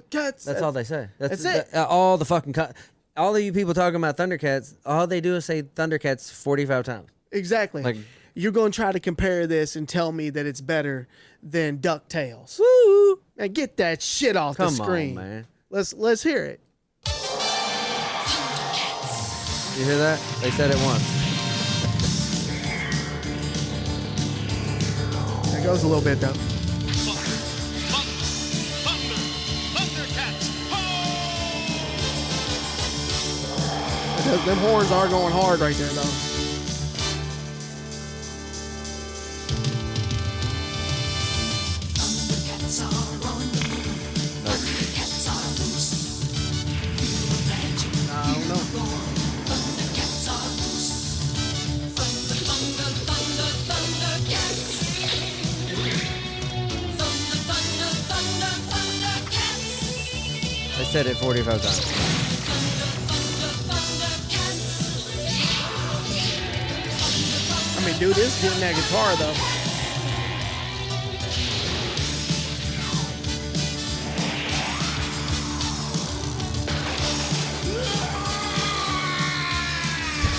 cats. That's all they say. That's it. All the fucking all of you people talking about Thundercats, all they do is say Thundercats 45 times. Exactly. Like, you're going to try to compare this and tell me that it's better than DuckTales. Woo! Man, get that shit off the screen. Come on, man. Let's hear it. You hear that? They said it once. It goes a little bit, though. Them horns are going hard right there, though. I don't know. said it 45 times. I mean, dude is getting that guitar though.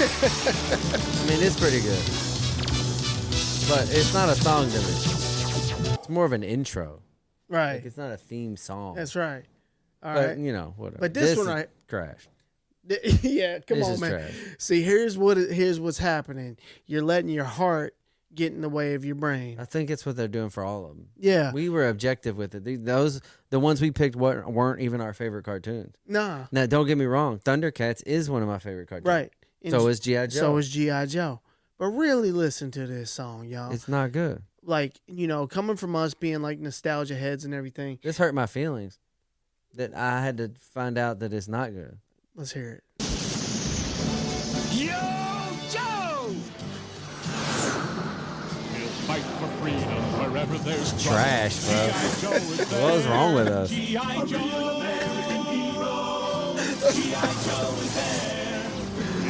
I mean, it's pretty good. But it's not a song to me. It's more of an intro. Right. Like, it's not a theme song. That's right. All but, right. you know, whatever. But this one, is right? Trash. Yeah, come This on, is man. trash. See, here's what's happening. You're letting your heart get in the way of your brain. I think it's what they're doing for all of them. Yeah. We were objective with it. The ones we picked weren't even our favorite cartoons. Nah. Now, don't get me wrong. Thundercats is one of my favorite cartoons. Right. And So is G.I. Joe. So is G.I. Joe. But really listen to this song, y'all. It's not good. Like, coming from us being like nostalgia heads and everything. This hurt my feelings that I had to find out that it's not good. Let's hear it. Yo, Joe! We'll fight for freedom wherever there's Trash, bro. What was wrong with us? G.I. Joe, American hero. G.I. Joe is there.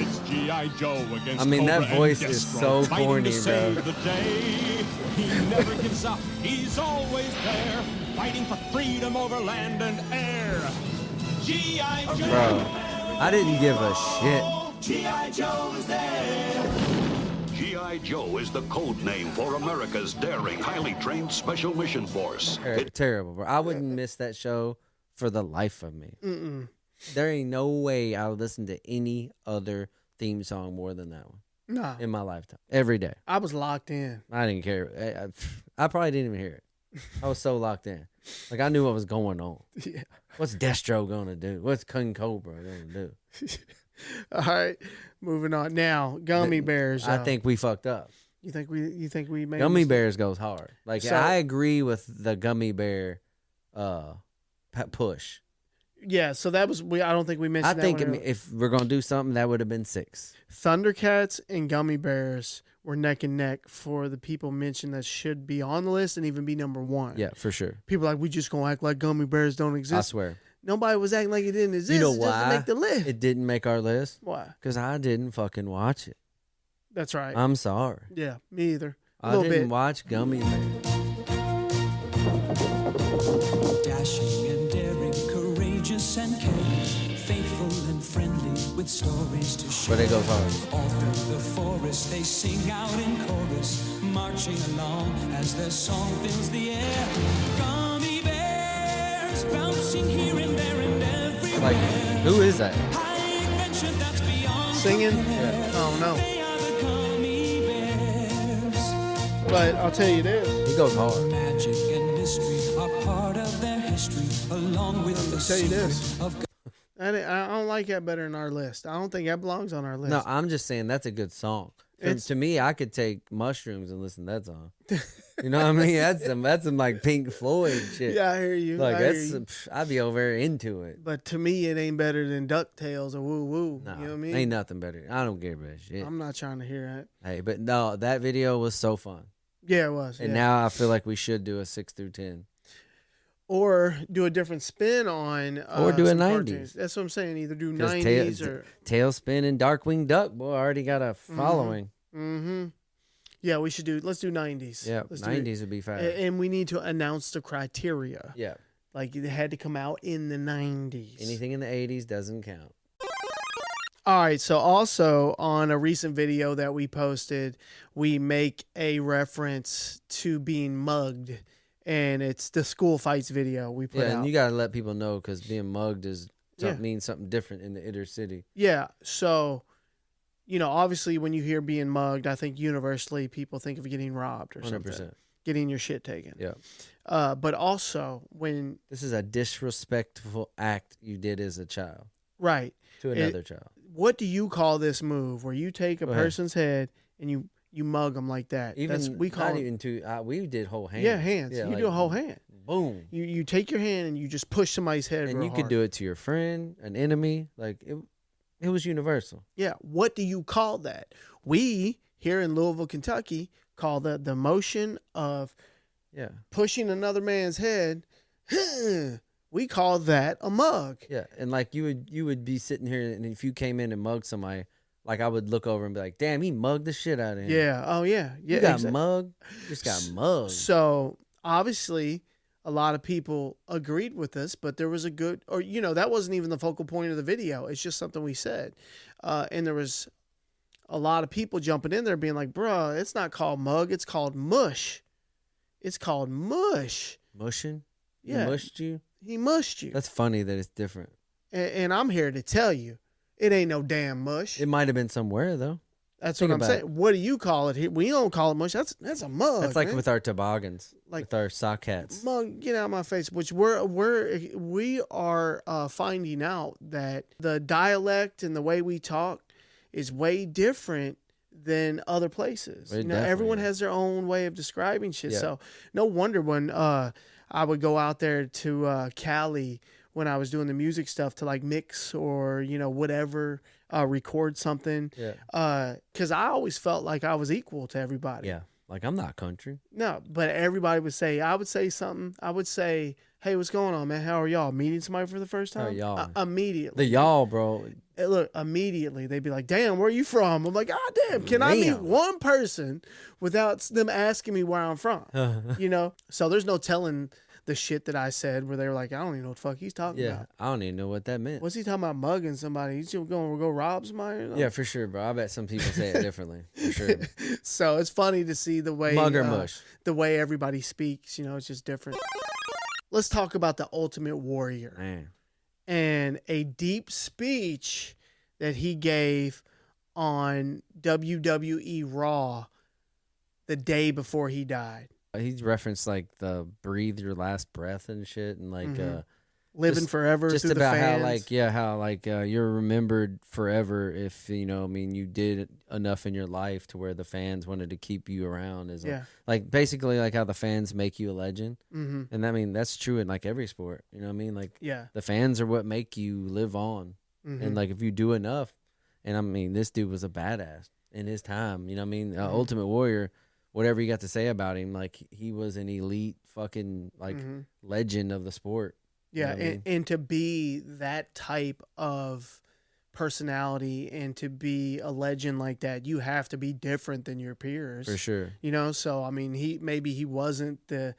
It's G.I. Joe against I mean, that Cobra voice and is Destro, so fighting corny, to save bro. the day. He never gives up. He's always there, fighting for freedom over land and air. G.I. Joe. Bro, I didn't give a shit. G.I. Joe is there. G.I. Joe is the code name for America's daring, highly trained special mission force. Terrible, bro. I wouldn't miss that show for the life of me. There ain't no way I would listen to any other theme song more than that one Nah. in my lifetime. Every day. I was locked in. I didn't care. I probably didn't even hear it. I was so locked in. Like, I knew what was going on. Yeah. What's Destro going to do? What's King Cobra going to do? All right. Moving on. Now, gummy bears. I think we fucked up. You think we made Gummy a mistake? bears goes hard. Like, So- I agree with the gummy bear push. Yeah, so that was I don't think we mentioned I that think one. if we're going to do something, that would have been 6. Thundercats and gummy bears were neck and neck for the people mentioned that should be on the list and even be number 1. Yeah, for sure. People are like, we just gonna act like gummy bears don't I exist. swear. Nobody was acting like it didn't exist. You know just to why make the list. it didn't make our list? Why? Because I didn't fucking watch it. That's right. I'm sorry. Yeah, me either. A I little didn't bit. watch Gummy Bears. Dashing and daring, courageous and caring, faithful and friendly, with stories to share. But it goes hard. All through the forest they sing out in chorus, marching along as their song fills the air. Gummy bears bouncing here and there and everywhere. Like, who is that? High adventure that's beyond Singing? compare. Oh no. They are the gummy bears. But I'll tell you this. He goes hard. Magic and mystery are part of their history, along with the tell you this. secret of I don't like that better in our list. I don't think that belongs on our list. No, I'm just saying that's a good song. To me, I could take mushrooms and listen to that song. You know what I mean? That's some like Pink Floyd shit. Yeah, I hear you. Like, I hear that's you. I'd be over there into it. But to me, it ain't better than DuckTales or Woo Woo. No, You know what I mean? ain't nothing better. I don't care about that shit. I'm not trying to hear that. Hey, but no, that video was so fun. Yeah, it was. And yeah. now I feel like we should do a 6 through 10. Or do a different spin on. Or do a some 90s. cartoons. That's what I'm saying. Either do 'Cause 90s or. Tailspin and Darkwing Duck, boy, already got a following. Mm-hmm. Yeah, we should do. Let's do 90s. Yeah, Let's do 90s would be fast. And we need to announce the criteria. Yeah, Like it had to come out in the 90s. anything in the 80s doesn't count. All right. So also on a recent video that we posted, we make a reference to being mugged, and it's the school fights video we put Yeah, out. and you gotta let people know because being mugged Yeah. means something different in the inner city. Yeah. So, obviously when you hear being mugged, I think universally people think of getting robbed or 100%. something, getting your shit taken. Yeah, But also when this is a disrespectful act you did as a child right, to another child. what do you call this move where you take a Go ahead. person's head and you mug them like that? Even we call not it, even two. We did whole hands. yeah, hands. Yeah, you like, do a whole hand. Boom. You take your hand and you just push somebody's head. And you could do it to your friend, an enemy. Like it was universal. Yeah. What do you call that? We here in Louisville, Kentucky, call that the motion of Yeah. pushing another man's head we call that a mug. Yeah, and like you would be sitting here, and if you came in and mugged somebody, like I would look over and be like, "Damn, he mugged the shit out of him." Yeah. Oh yeah. Yeah. You got exactly. mugged. Just got mugged. So obviously, a lot of people agreed with us, but there was a good, or that wasn't even the focal point of the video. It's just something we said, and there was a lot of people jumping in there, being like, "Bruh, it's not called mug. It's called mush. It's called mush." Mushing. Yeah. He mushed you. He mushed you. That's funny that it's different. And I'm here to tell you, it ain't no damn mush. It might have been somewhere though. That's think what I'm about saying. What do you call it here? We don't call it mush. That's a mug. That's like man. with our toboggans, Like- with our sock hats. Mug, get out of my face. Which we are finding out that the dialect and the way we talk is way different than other places. It Everyone definitely has their own way of describing shit. Yeah. So no wonder when I would go out there to Cali when I was doing the music stuff to like mix or whatever, record something. Yeah. Because I always felt like I was equal to everybody. Yeah. Like I'm not country. No, but everybody would say, I would say something. I would say, "Hey, what's going on, man? How are y'all? Meeting somebody for the first How are time?" y'all? Immediately. The y'all, bro. Look, immediately they'd be like, "Damn, where are you from?" I'm like, "God damn, can I meet Damn. one person without them asking me where I'm from?" So there's no telling the shit that I said where they were like, "I don't even know what the fuck he's talking Yeah. about. I don't even know what that meant. What's he talking about mugging somebody? He's just going to go rob somebody?" Yeah, for sure, bro. I bet some people say it differently. For sure. So it's funny to see the way Mug or mush. the way everybody speaks. It's just different. Let's talk about the Ultimate Warrior Man. and a deep speech that he gave on WWE Raw the day before he died. He referenced like the breathe your last breath and shit, and like Living Just- forever just through about the fans. how you're remembered forever if you did enough in your life to where the fans wanted to keep you around. Yeah. Like basically like how the fans make you a legend, Mm-hmm. and that's true in like every sport. You know what I mean? Like Yeah. the fans are what make you live on, Mhm. and like if you do enough, and I mean this dude was a badass in his time. You know what I mean? Mm-hmm. Ultimate Warrior. Whatever you got to say about him, like he was an elite fucking like legend of the sport. You Yeah, know what I mean? and to be that type of personality and to be a legend like that, you have to be different than your peers. For sure. So I mean, he wasn't the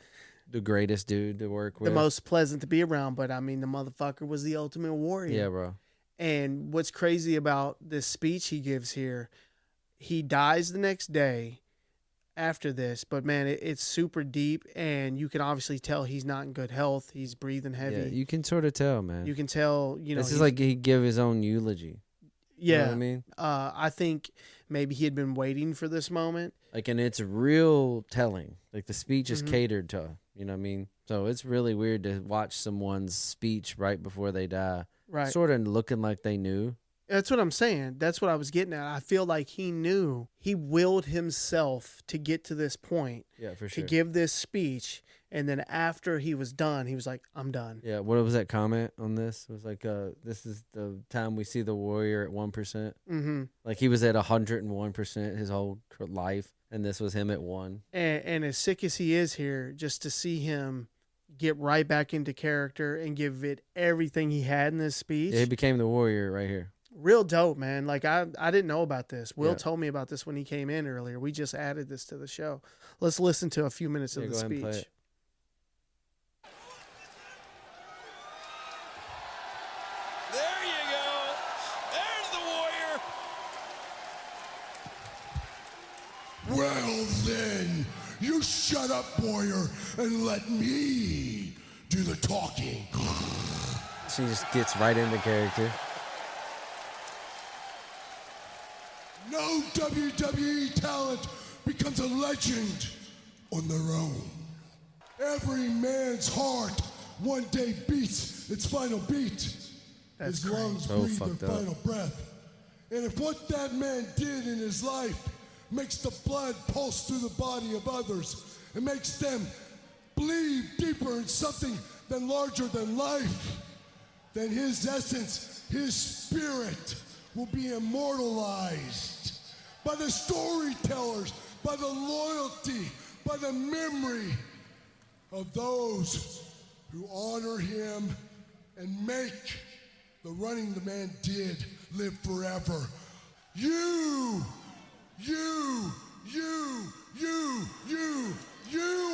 greatest dude to work with. most pleasant to be around, but I mean, the motherfucker was the Ultimate Warrior. Yeah, bro. And what's crazy about this speech he gives here, he dies the next day after this, but man, it's super deep, and you can obviously tell he's not in good health. He's breathing heavy. Yeah, you can sort of tell, man. You can tell, This is he's- like he give his own eulogy. You know yeah. what I mean? I think maybe he had been waiting for this moment. Like, and it's real telling. Like the speech is Mhm. catered to. You know what I mean? So it's really weird to watch someone's speech right before they die, Right. sort of looking like they knew. That's what I'm saying. That's what I was getting at. I feel like he knew. He willed himself to get to this point, Yeah, for to sure. give this speech, and then after he was done, he was like, "I'm done." Yeah, what was that comment on this? It was like, this is the time we see the warrior at 1%. Mm-hmm. Like he was at 101% his whole life, and this was him at 1. And as sick as he is here, just to see him get right back into character and give it everything he had in this speech, Yeah, he became the warrior right here. real dope, man. Like I didn't know about this. Will Yeah. told me about this when he came in earlier. We just added this to the show. Let's listen to a few minutes Yeah, of the go ahead and play speech. it. There you go. There's the warrior. Well then, you shut up, warrior, and let me do the talking. She just gets right into character. No WWE talent becomes a legend on their own. Every man's heart one day beats its final beat. That's His lungs So breathe fucked their up. final breath. And if what that man did in his life makes the blood pulse through the body of others and makes them believe deeper in something than larger than life, then his essence, his spirit, will be immortalized by the storytellers, by the loyalty, by the memory of those who honor him and make the running the man did live forever. You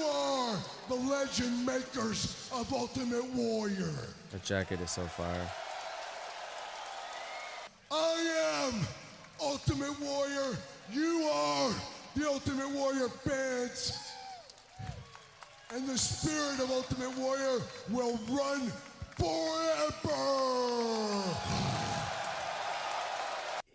are the legend makers of Ultimate Warrior. That jacket is so fire. I am Ultimate Warrior. You are the Ultimate Warrior fans. And the spirit of Ultimate Warrior will run forever.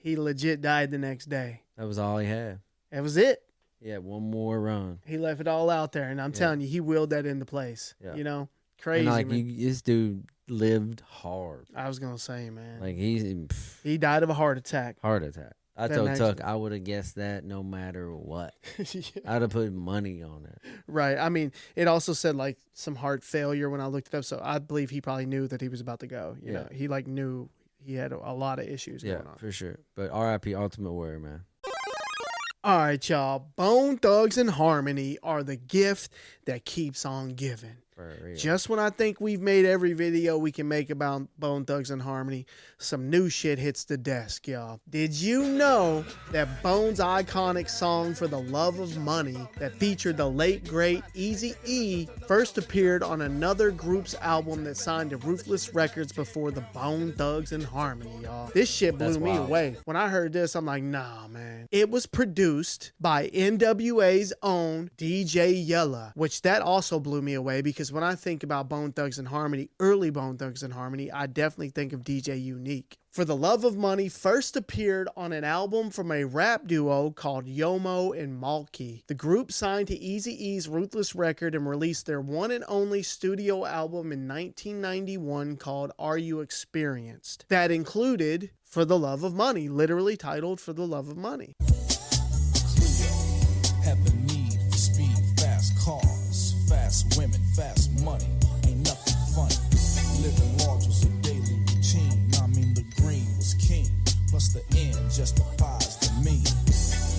He legit died the next day. That was all he had. That was it. He had one more run. He left it all out there, and I'm telling you, he willed that into place. Yeah. You know, crazy. And like man. this dude lived hard. I was gonna say, man, Like he died of a heart attack. heart attack. I That told next Tuck one. I would have guessed that no matter what. Yeah. I'd have put money on it. Right. I mean, it also said like some heart failure when I looked it up, so I believe he probably knew that he was about to go. You know, he like knew he had a lot of issues Yeah, going on. for sure. But R.I.P. Ultimate Warrior, man. All right, y'all. Bone Thugs and Harmony are the gift that keeps on giving. For real. Just when I think we've made every video we can make about Bone Thugs and Harmony, some new shit hits the desk, y'all. Did you know that Bone's iconic song For the Love of Money that featured the late great Eazy-E first appeared on another group's album that signed to Ruthless Records before the Bone Thugs and Harmony, y'all? This shit blew That's me wild. away. When I heard this, I'm like, nah, man. It was produced by NWA's own DJ Yella, which that also blew me away because when I think about Bone Thugs and Harmony, early Bone Thugs and Harmony, I definitely think of DJ Unique. For the Love of Money first appeared on an album from a rap duo called Yomo and Malky. The group signed to Eazy-E's Ruthless Record and released their one and only studio album in 1991 called Are You Experienced? That included For the Love of Money, literally titled For the Love of Money. Have the need for speed, fast cars, fast women, fast money. Ain't nothing funny. Living large was a daily routine. I mean, the green was king. Plus the end justifies the mean.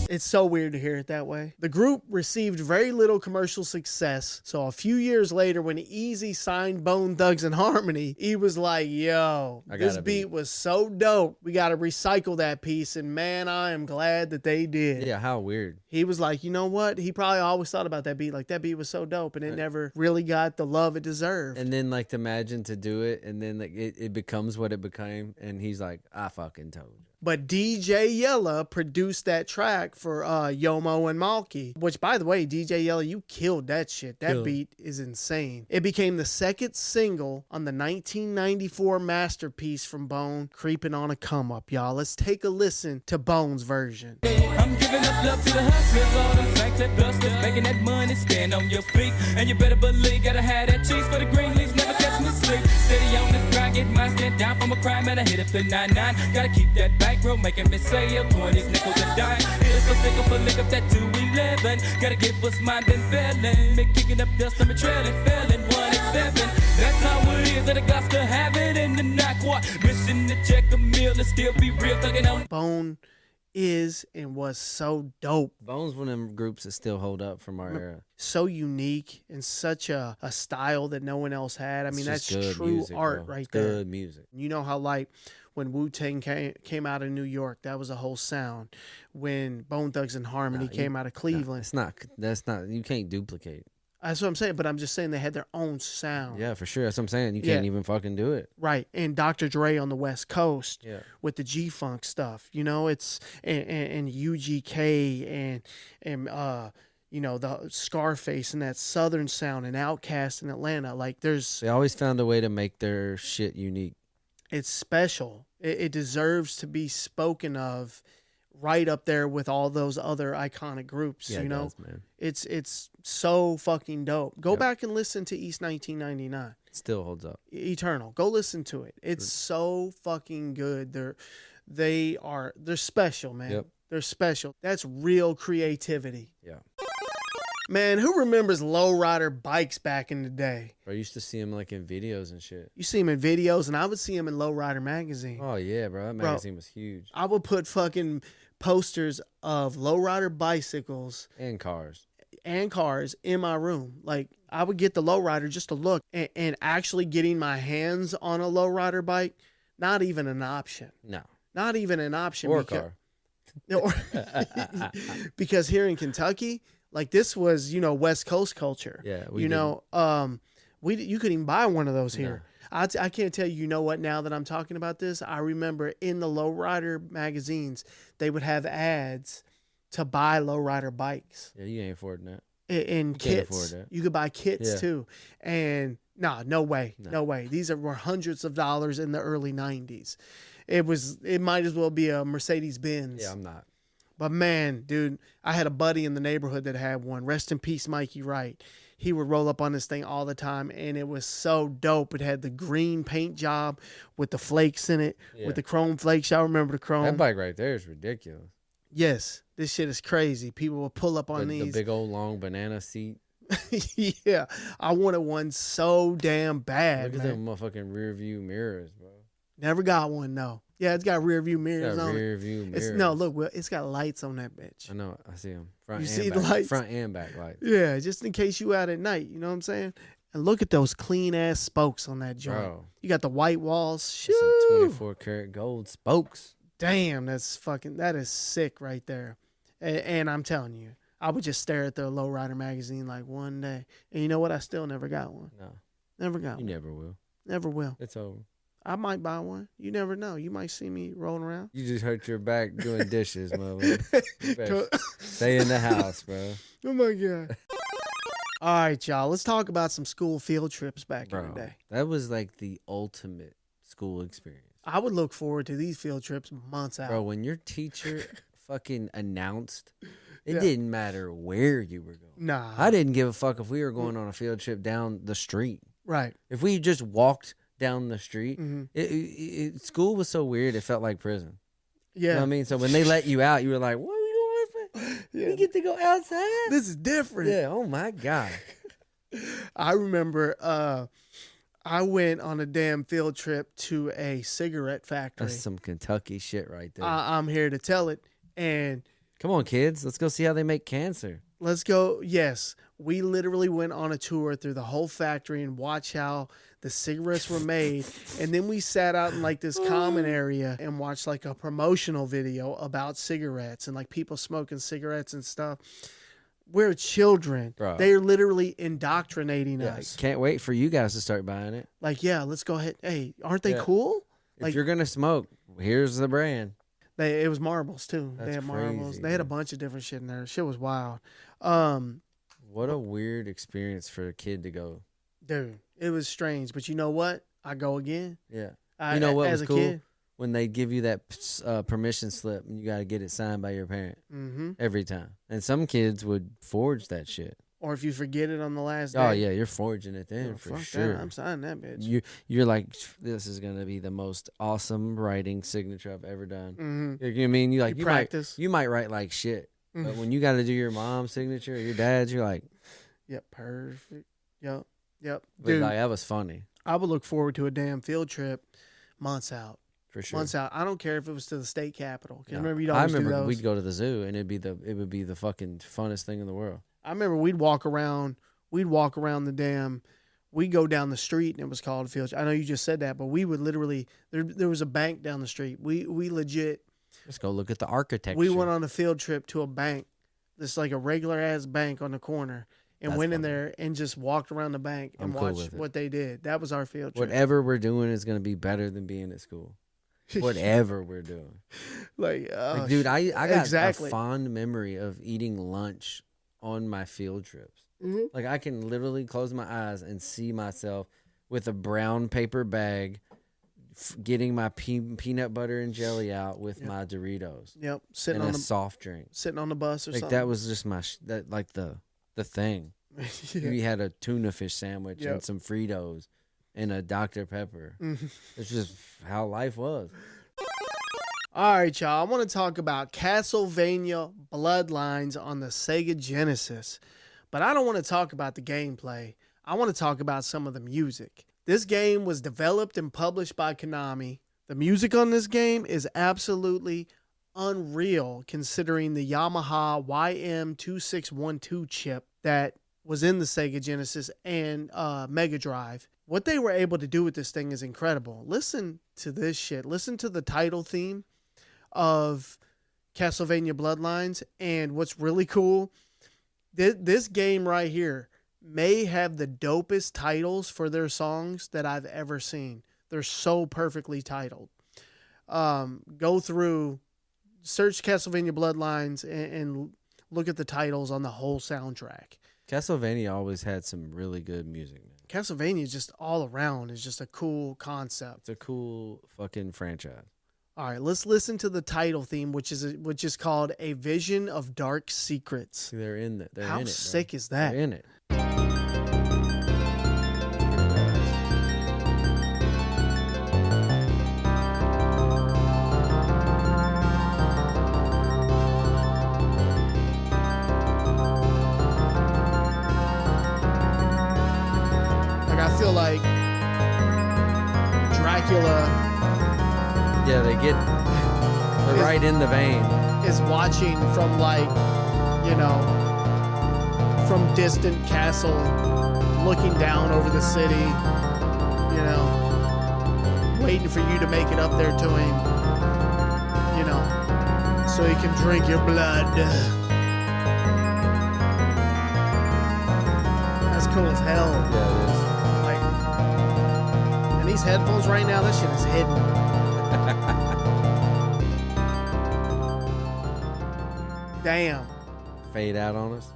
It's so weird to hear it that way. The group received very little commercial success, so a few years later when Eazy signed Bone Thugs and Harmony, he was like, yo, I this got a beat was so dope. We got to recycle that piece, and man, I am glad that they did. Yeah, how weird. He was like, you know what? He probably always thought about that beat. Like, that beat was so dope, and it never really got the love it deserved. And then like to imagine to do it, and then like it becomes what it became, and he's like, I fucking told you. But DJ Yella produced that track for Yomo and Malky, which, by the way, DJ Yella, you killed that shit. That beat is insane. It became the second single on the 1994 masterpiece from Bone, Creeping on a Come Up, y'all. Let's take a listen to Bone's version. I'm giving up love to the hustlers, all the saints that busters, making that money, stand on your feet. And you better believe, gotta have that cheese for the green leaves, never catch me sleep. Steady on the grind, get mine, stand down from a crime, and I hit up the 99. Gotta keep that bankroll, making me say up 20s, nickels a dime. Hit us for stick up, lick up that 211. Gotta get what's mine, been failing. Me kicking up dust, I'm a trailing, failing 187. That's how it is, that I got to have it in the night. What mission to check a meal and still be real, thugging on. Bone is and was so dope, Bones one of them groups that still hold up from our era. so unique, and such a style that no one else had. I It's mean, just that's good true music, art bro. right It's there. Good music. You know how, like, when Wu-Tang came out of New York, that was a whole sound. When Bone Thugs and Harmony came out of Cleveland, That's not. You can't duplicate. that's what I'm saying. But I'm just saying they had their own sound. Yeah, for sure. That's what I'm saying. You can't Yeah. even fucking do it. Right. And Dr. Dre on the West Coast Yeah. with the G-Funk stuff, you know, it's, and UGK and you know, the Scarface and that Southern sound and Outkast in Atlanta. Like, They always found a way to make their shit unique. it's special. It deserves to be spoken of right up there with all those other iconic groups. Yeah, you it know, does, man. it's so fucking dope. Go Yep. back and listen to East 1999. It still holds up. Eternal. Go listen to it. It's so fucking good. They're special, man. Yep. They're special. That's real creativity. Yeah. Man, who remembers lowrider bikes back in the day? I used to see him like in videos and shit. You see them in videos, and I would see them in Lowrider magazine. Oh yeah, bro. That magazine was huge. I would put fucking posters of lowrider bicycles And cars. and cars in my room. Like, I would get the Lowrider just to look, and actually getting my hands on a Lowrider bike, not even an option. No. Not even an option. Or a car. Because here in Kentucky, like, this was, West Coast culture. Yeah. You couldn't even buy one of those here. I can't tell you, what, now that I'm talking about this, I remember in the Lowrider magazines, they would have ads to buy Lowrider bikes. Yeah, you ain't affording that. And Can't kits. afford that. You could buy kits too. And no way. These were hundreds of dollars in the early 90s. It might as well be a Mercedes Benz. Yeah, I'm not. But man, dude, I had a buddy in the neighborhood that had one. Rest in peace, Mikey Wright. He would roll up on this thing all the time, and it was so dope. It had the green paint job with the flakes in it, with the chrome flakes. Y'all remember the chrome? That bike right there is ridiculous. Yes, this shit is crazy. People will pull up on these. The big old long banana seat. Yeah, I wanted one so damn bad. Look at them motherfucking rear view mirrors, bro. Never got one, no. Yeah, it's got rear view mirrors on rear view mirrors. It's got lights on that bitch. I know, I see them. The lights? Front and back lights. Yeah, just in case you out at night, you know what I'm saying? And look at those clean ass spokes on that joint. Bro. You got the white walls. Some 24 karat gold spokes. Damn, that is sick right there. And I'm telling you, I would just stare at the Lowrider magazine like one day. And you know what? I still never got one. No. Never got one. You never will. Never will. It's over. I might buy one. You never know. You might see me rolling around. You just hurt your back doing dishes, motherfucker. Stay in the house, bro. Oh my God. All right, y'all. Let's talk about some school field trips back in the day. That was like the ultimate school experience. I would look forward to these field trips months out. Bro, when your teacher fucking announced, it didn't matter where you were going. Nah. I didn't give a fuck if we were going on a field trip down the street. Right. If we just walked down the street, Mm-hmm. school was so weird, it felt like prison. Yeah. You know what I mean? So when they let you out, you were like, what are we doing with it? Yeah. We get to go outside? This is different. Yeah, oh my God. I remember I went on a damn field trip to a cigarette factory. That's some Kentucky shit right there. I'm here to tell it. And come on, kids. Let's go see how they make cancer. let's go. Yes, we literally went on a tour through the whole factory and watched how the cigarettes were made. And then we sat out in like this common area and watched like a promotional video about cigarettes and like people smoking cigarettes and stuff. We're children. Bro. They're literally indoctrinating us. Can't wait for you guys to start buying it. Like, yeah, let's go ahead. Hey, aren't they Yeah. cool? If Like, you're going to smoke, here's the brand. it was marbles too. That's They had marbles. crazy, They had a dude. bunch of different shit in there. Shit was wild. What a weird experience for a kid to go. Dude, it was strange. But you know what? I go again. Yeah. I, You know what as was a cool? kid. When they give you that permission slip and you got to get it signed by your parent Mm-hmm. every time. And some kids would forge that shit. Or if you forget it on the last day. Oh, yeah, you're forging it then oh, for fuck sure. that. I'm signing that bitch. You're like, this is going to be the most awesome writing signature I've ever done. Mm-hmm. You know what I mean? You practice. You might write like shit. Mhm. But when you got to do your mom's signature or your dad's, you're like, Yep, perfect. Yep. but Dude, like, that was funny I would look forward to a damn field trip months out. for sure. Months out. I don't care if it was to the state capitol. 'Cause No. remember, I do remember those. we'd go to the zoo and it would be the fucking funnest thing in the world. I remember we'd walk around the damn. We'd go down the street and it was called a field trip. I know you just said that, but we would literally there was a bank down the street. We legit Let's go look at the architecture. we went on a field trip to a bank. This like a regular ass bank on the corner. And That's went in funny. there and just walked around the bank and I'm cool watched with it. what they did. That was our field trip. Whatever we're doing is going to be better than being at school. Whatever we're doing. Like, Like, dude, I got exactly. a fond memory of eating lunch on my field trips. Mhm. Like, I can literally close my eyes and see myself with a brown paper bag getting my peanut butter and jelly out with Yep. my Doritos Yep, sitting and on a the soft drink. bus or Like, something. that was just my the thing. Yeah. We had a tuna fish sandwich Yep. and some Fritos and a Dr. Pepper. Mhm. It's just how life was. All right, y'all. I want to talk about Castlevania Bloodlines on the Sega Genesis. But I don't want to talk about the gameplay. I want to talk about some of the music. This game was developed and published by Konami. The music on this game is absolutely unreal considering the Yamaha YM2612 chip that was in the Sega Genesis and Mega Drive. What they were able to do with this thing is incredible. Listen to this shit. Listen to the title theme of Castlevania Bloodlines. And what's really cool, this game right here may have the dopest titles for their songs that I've ever seen. They're so perfectly titled. Go through, search Castlevania Bloodlines and look at the titles on the whole soundtrack. Castlevania always had some really good music, man. Castlevania is just all around is just a cool concept. It's a cool fucking franchise. All right, let's listen to the title theme, which is called "A Vision of Dark Secrets." See, they're in it. They're How in it, bro. sick is that? They're in it. I feel like Dracula Yeah, they're right in the vein. is watching from from distant castle, looking down over the city, waiting for you to make it up there to him, so he can drink your blood. That's cool as hell. Yeah, it is. And these headphones right now, this shit is hidden. Damn. Fade out on us.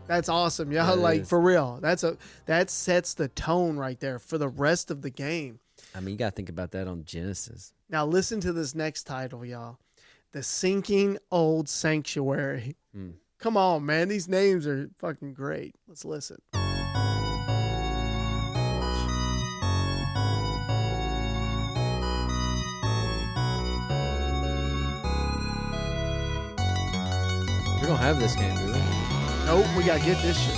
That's awesome. Yeah, Yeah, it like is. for real. That sets the tone right there for the rest of the game. I mean, you got to think about that on Genesis. Now listen to this next title, y'all. The Sinking Old Sanctuary. Come on, man. These names are fucking great. Let's listen. We don't have this game, do we? Nope, we gotta get this shit.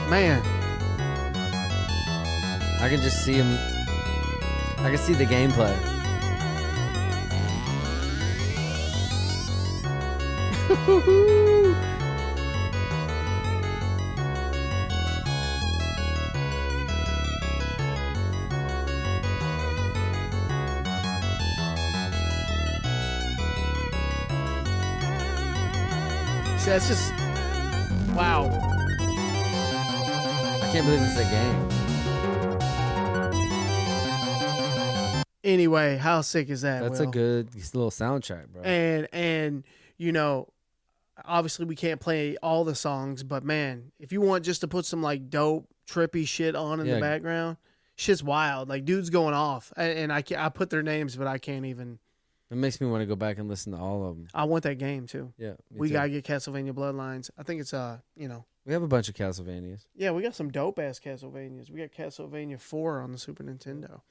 Man, I can just see him. I can see the gameplay. see, that's just wow. I can't believe this is a game. Anyway, how sick is that? That's Will? a good little soundtrack, bro. And obviously we can't play all the songs, but man, if you want just to put some like dope trippy shit on in the background, shit's wild. Like dudes going off, and I put their names, but I can't even. It makes me want to go back and listen to all of them. I want that game too. Yeah, we gotta get Castlevania Bloodlines. I think it's we have a bunch of Castlevanias. Yeah, we got some dope ass Castlevanias. We got Castlevania 4 on the Super Nintendo.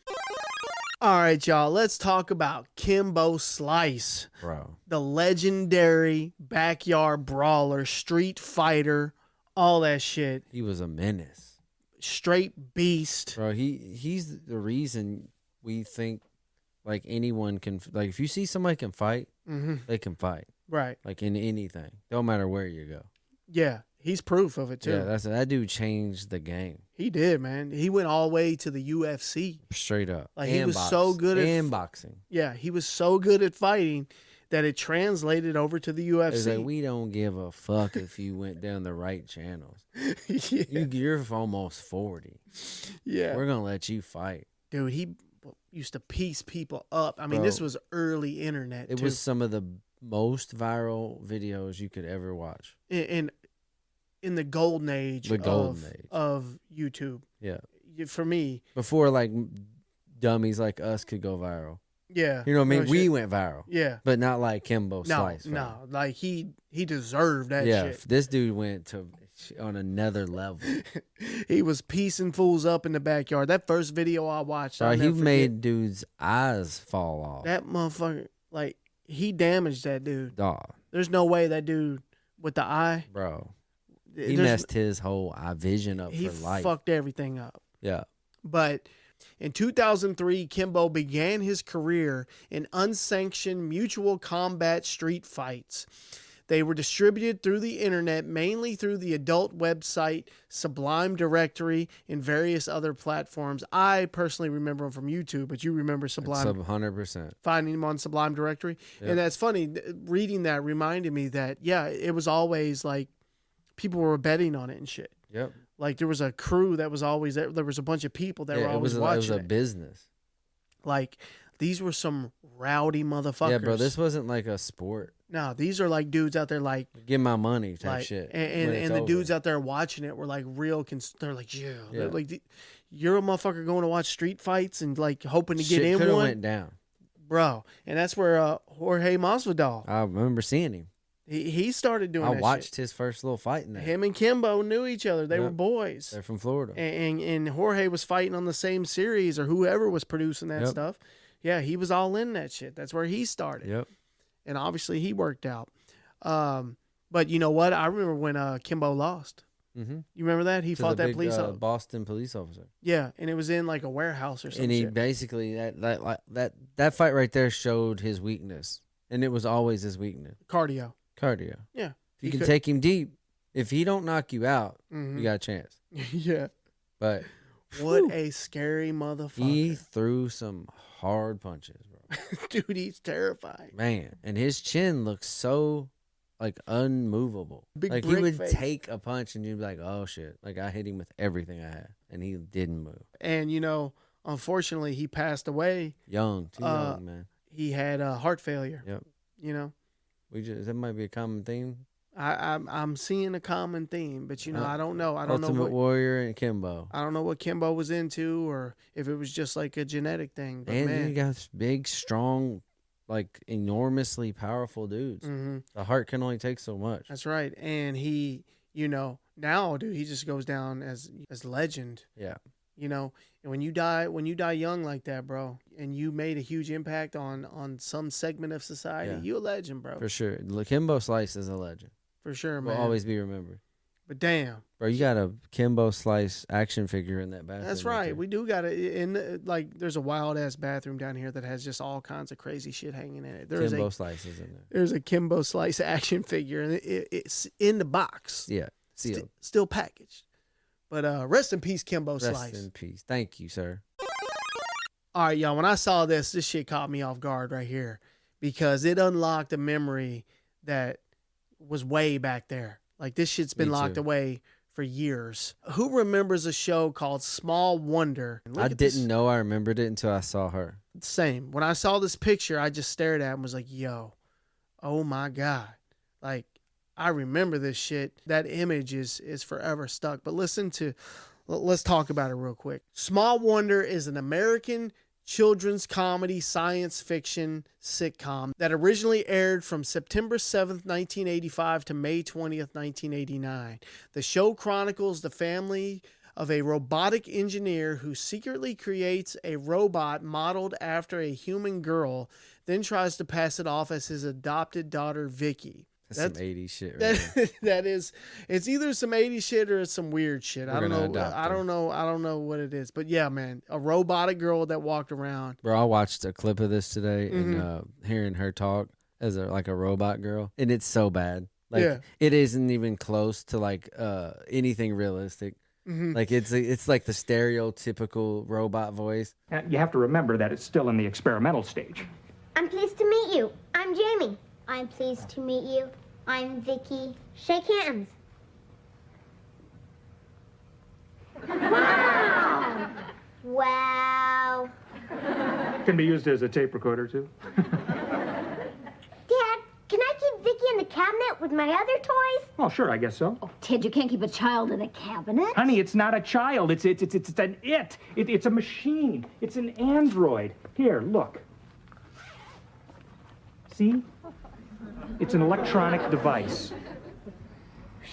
All right, y'all. Let's talk about Kimbo Slice, Bro. the legendary backyard brawler, street fighter, all that shit. He was a menace. Straight beast. Bro, he's the reason we think like anyone can, like if you see somebody can fight, they can fight. Right. Like in anything. Don't matter where you go. Yeah, he's proof of it too. Yeah, that dude changed the game. He did, man. He went all the way to the UFC. Straight up. Like he was so good at boxing. Yeah, he was so good at fighting that it translated over to the UFC. It's like, we don't give a fuck if you went down the right channels. Yeah. You're almost 40. Yeah. We're going to let you fight. Dude, he used to piece people up. I mean, Bro, this was early internet. It was some of the most viral videos you could ever watch. In the golden age, of YouTube. Yeah. For me. Before like dummies like us could go viral. Yeah. You know what I mean? No We shit. went viral. Yeah. But not like Kimbo Slice. No, like he deserved that yeah, shit. this dude went on another level. He was piecing fools up in the backyard. That first video I watched, Bro, he made dudes' eyes fall off. that motherfucker. Like he damaged that dude. Dog. There's no way that dude with the eye. Bro. He there's- messed his whole eye vision up He for life. fucked everything up. Yeah. But In 2003, Kimbo began his career in unsanctioned mutual combat street fights. They were distributed through the internet, mainly through the adult website Sublime Directory and various other platforms. I personally remember them from YouTube, but you remember Sublime. 100%. Finding them on Sublime Directory. Yep. And that's funny. Reading that reminded me that, yeah, it was always like people were betting on it and shit. Yep. Like there was a crew that was always there. There was a bunch of people that were always watching. It was a business. Like these were some rowdy motherfuckers. Yeah, bro. This wasn't like a sport. No, these are like dudes out there like Give my money type like, shit. And the dudes out there watching it were like real. They're like, yeah. They're like, you're a motherfucker going to watch street fights and like hoping to get in one. Went down, bro. And that's where Jorge Masvidal. I remember seeing him. He started doing. I watched his first little fight in there. Him and Kimbo knew each other. They were boys. They're from Florida. And Jorge was fighting on the same series or whoever was producing that stuff. Yeah, he was all in that shit. That's where he started. Yep. And obviously he worked out. But you know what? I remember when Kimbo lost. Mm-hmm. You remember that? He fought that police officer. Boston police officer. Yeah, and it was in like a warehouse or something. And he basically that fight right there showed his weakness, and it was always his weakness. Cardio. If Yeah. you can take him deep, if he don't knock you out, Mm-hmm. you got a chance. Yeah. But what a scary motherfucker. He threw some hard punches, bro. Dude, he's terrifying. Man, and his chin looks so like unmovable. Big like he brick would face. take a punch and you'd be like, "Oh shit!" Like I hit him with everything I had, and he didn't move. And you know, unfortunately, he passed away. Too young, man. He had heart failure. Yep. You know, that might be a common theme. I'm seeing a common theme, but you know, I don't know. I don't know Ultimate Warrior and Kimbo. I don't know what Kimbo was into, or if it was just like a genetic thing. But And man, you got big, strong, like enormously powerful dudes. Mm-hmm. The heart can only take so much. That's right. And he, you know, now, dude, he just goes down as legend. Yeah. You know, and when you die young like that, bro, and you made a huge impact on some segment of society, you a legend, bro. For sure. Kimbo Slice is a legend. For sure, man. Will always be remembered. But damn, bro, you got a Kimbo Slice action figure in that bathroom. That's right. We do got it. Like, there's a wild ass bathroom down here that has just all kinds of crazy shit hanging in it. Kimbo Slice is in there. There's a Kimbo Slice action figure, and it's in the box. Yeah, sealed. Still packaged. But rest in peace, Kimbo Slice. Rest in peace. Thank you, sir. All right, y'all. When I saw this shit caught me off guard right here because it unlocked a memory that was way back there. Like, this shit's been locked away for years. Who remembers a show called Small Wonder? I didn't know I remembered it until I saw her. Same. When I saw this picture, I just stared at it and was like, yo, oh my God. Like, I remember this shit. That image is forever stuck. But let's talk about it real quick. Small Wonder is an American children's comedy science fiction sitcom that originally aired from September 7th, 1985 to May 20th, 1989. The show chronicles the family of a robotic engineer who secretly creates a robot modeled after a human girl, then tries to pass it off as his adopted daughter, Vicky. That's some 80s shit right that is, it's either some 80s shit or it's some weird shit. I don't know what it is. But yeah, man, a robotic girl that walked around. Bro, I watched a clip of this today and hearing her talk as a robot girl, and it's so bad. Like it isn't even close to like anything realistic. Mm-hmm. Like it's like the stereotypical robot voice. You have to remember that it's still in the experimental stage. I'm pleased to meet you. I'm Jamie. I'm pleased to meet you. I'm Vicky. Shake hands. Wow. Wow. Can be used as a tape recorder, too. Dad, can I keep Vicky in the cabinet with my other toys? Oh, sure, I guess so. Oh, Ted, you can't keep a child in a cabinet. Honey, it's not a child. It's an it. It's a machine. It's an android. Here, look. See? It's an electronic device.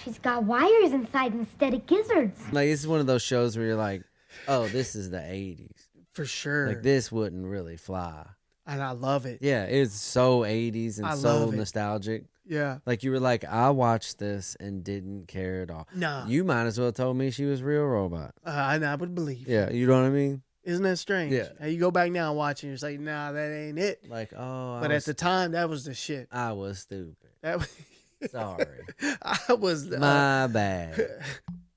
She's got wires inside instead of gizzards. Like, this is one of those shows where you're like, oh, this is the 80s. For sure. Like, this wouldn't really fly. And I love it. Yeah, it's so 80s and so nostalgic. Yeah. Like, you were like, I watched this and didn't care at all. No. You might as well told me she was a real robot. I would believe. Yeah, you know what I mean? Isn't that strange? Yeah. Hey, you go back now and watch it, and you're like, nah, that ain't it. Like, oh, But at the time, that was the shit. I was stupid. That was, Sorry. I was My bad.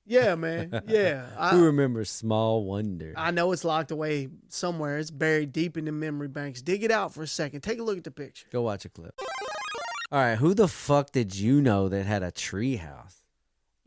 Yeah, man. Yeah. Who remembers Small Wonder? I know it's locked away somewhere. It's buried deep in the memory banks. Dig it out for a second. Take a look at the picture. Go watch a clip. All right, who the fuck did you know that had a tree house?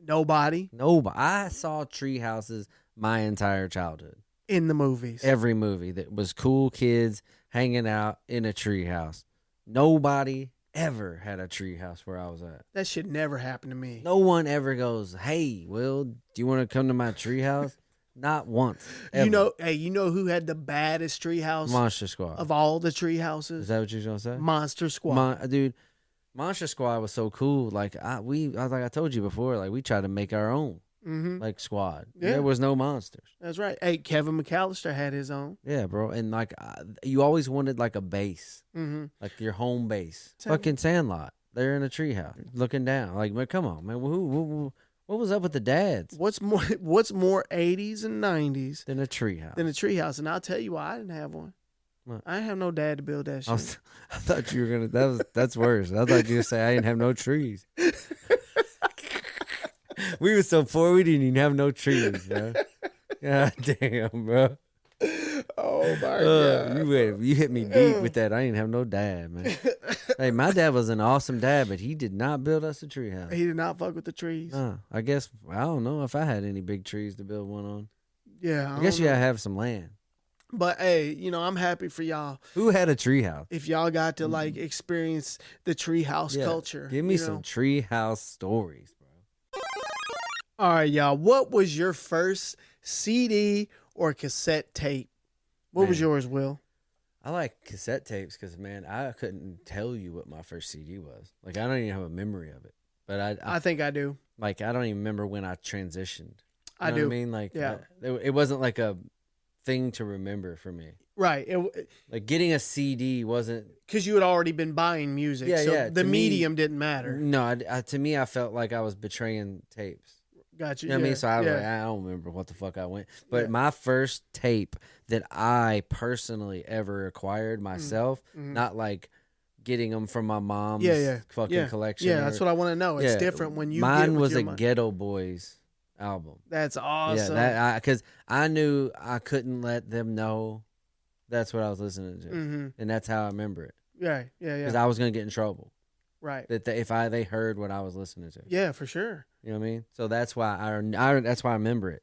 Nobody. Nobody. I saw tree houses my entire childhood. In the movies. Every movie that was cool kids hanging out in a tree house. Nobody ever had a tree house where I was at. That shit never happened to me. No one ever goes, hey, Will, do you want to come to my tree house? Not once. Ever. You know who had the baddest tree house? Monster Squad. Of all the tree houses? Is that what you was gonna say? Monster Squad. Dude, Monster Squad was so cool. Like I told you before, like we tried to make our own like squad. Yeah. There was no monsters. That's right. Hey, Kevin McAllister had his own. Yeah, bro. And like you always wanted like a base, like your home base. Fucking Sandlot. They're in a treehouse looking down. Like, man, come on, man. What was up with the dads? What's more 80s and 90s than a treehouse? And I'll tell you why I didn't have one. What? I didn't have no dad to build that shit. I thought you were gonna. That's worse. I thought you were gonna say I didn't have no trees. We were so poor we didn't even have no trees, bro. God damn, bro. Oh my god! You hit me deep with that. I didn't have no dad, man. Hey, my dad was an awesome dad, but he did not build us a tree house. He did not fuck with the trees. I guess I don't know if I had any big trees to build one on. Yeah, I guess you gotta have some land. But hey, I'm happy for y'all. Who had a tree house? If y'all got to like experience the tree house culture. Give me some tree house stories, bro. All right, y'all. What was your first CD or cassette tape? What was yours, Will? I like cassette tapes because, man, I couldn't tell you what my first CD was. Like, I don't even have a memory of it. But I think I do. Like, I don't even remember when I transitioned. I do. What I mean? Like, yeah. It wasn't like a thing to remember for me. Right. Like, getting a CD wasn't... Because you had already been buying music. Yeah, so yeah. the medium didn't matter. No, to me, I felt like I was betraying tapes. Gotcha. You know what I mean? So I was like, I don't remember what the fuck I went. But my first tape that I personally ever acquired myself, not like getting them from my mom's fucking collection. Yeah, that's what I want to know. It's different when you Mine was a Ghetto Boys album. That's awesome. Yeah, because I knew I couldn't let them know that's what I was listening to. And that's how I remember it. Yeah. Because I was going to get in trouble. Right. That they heard what I was listening to. Yeah, for sure. You know what I mean? So that's why that's why I remember it.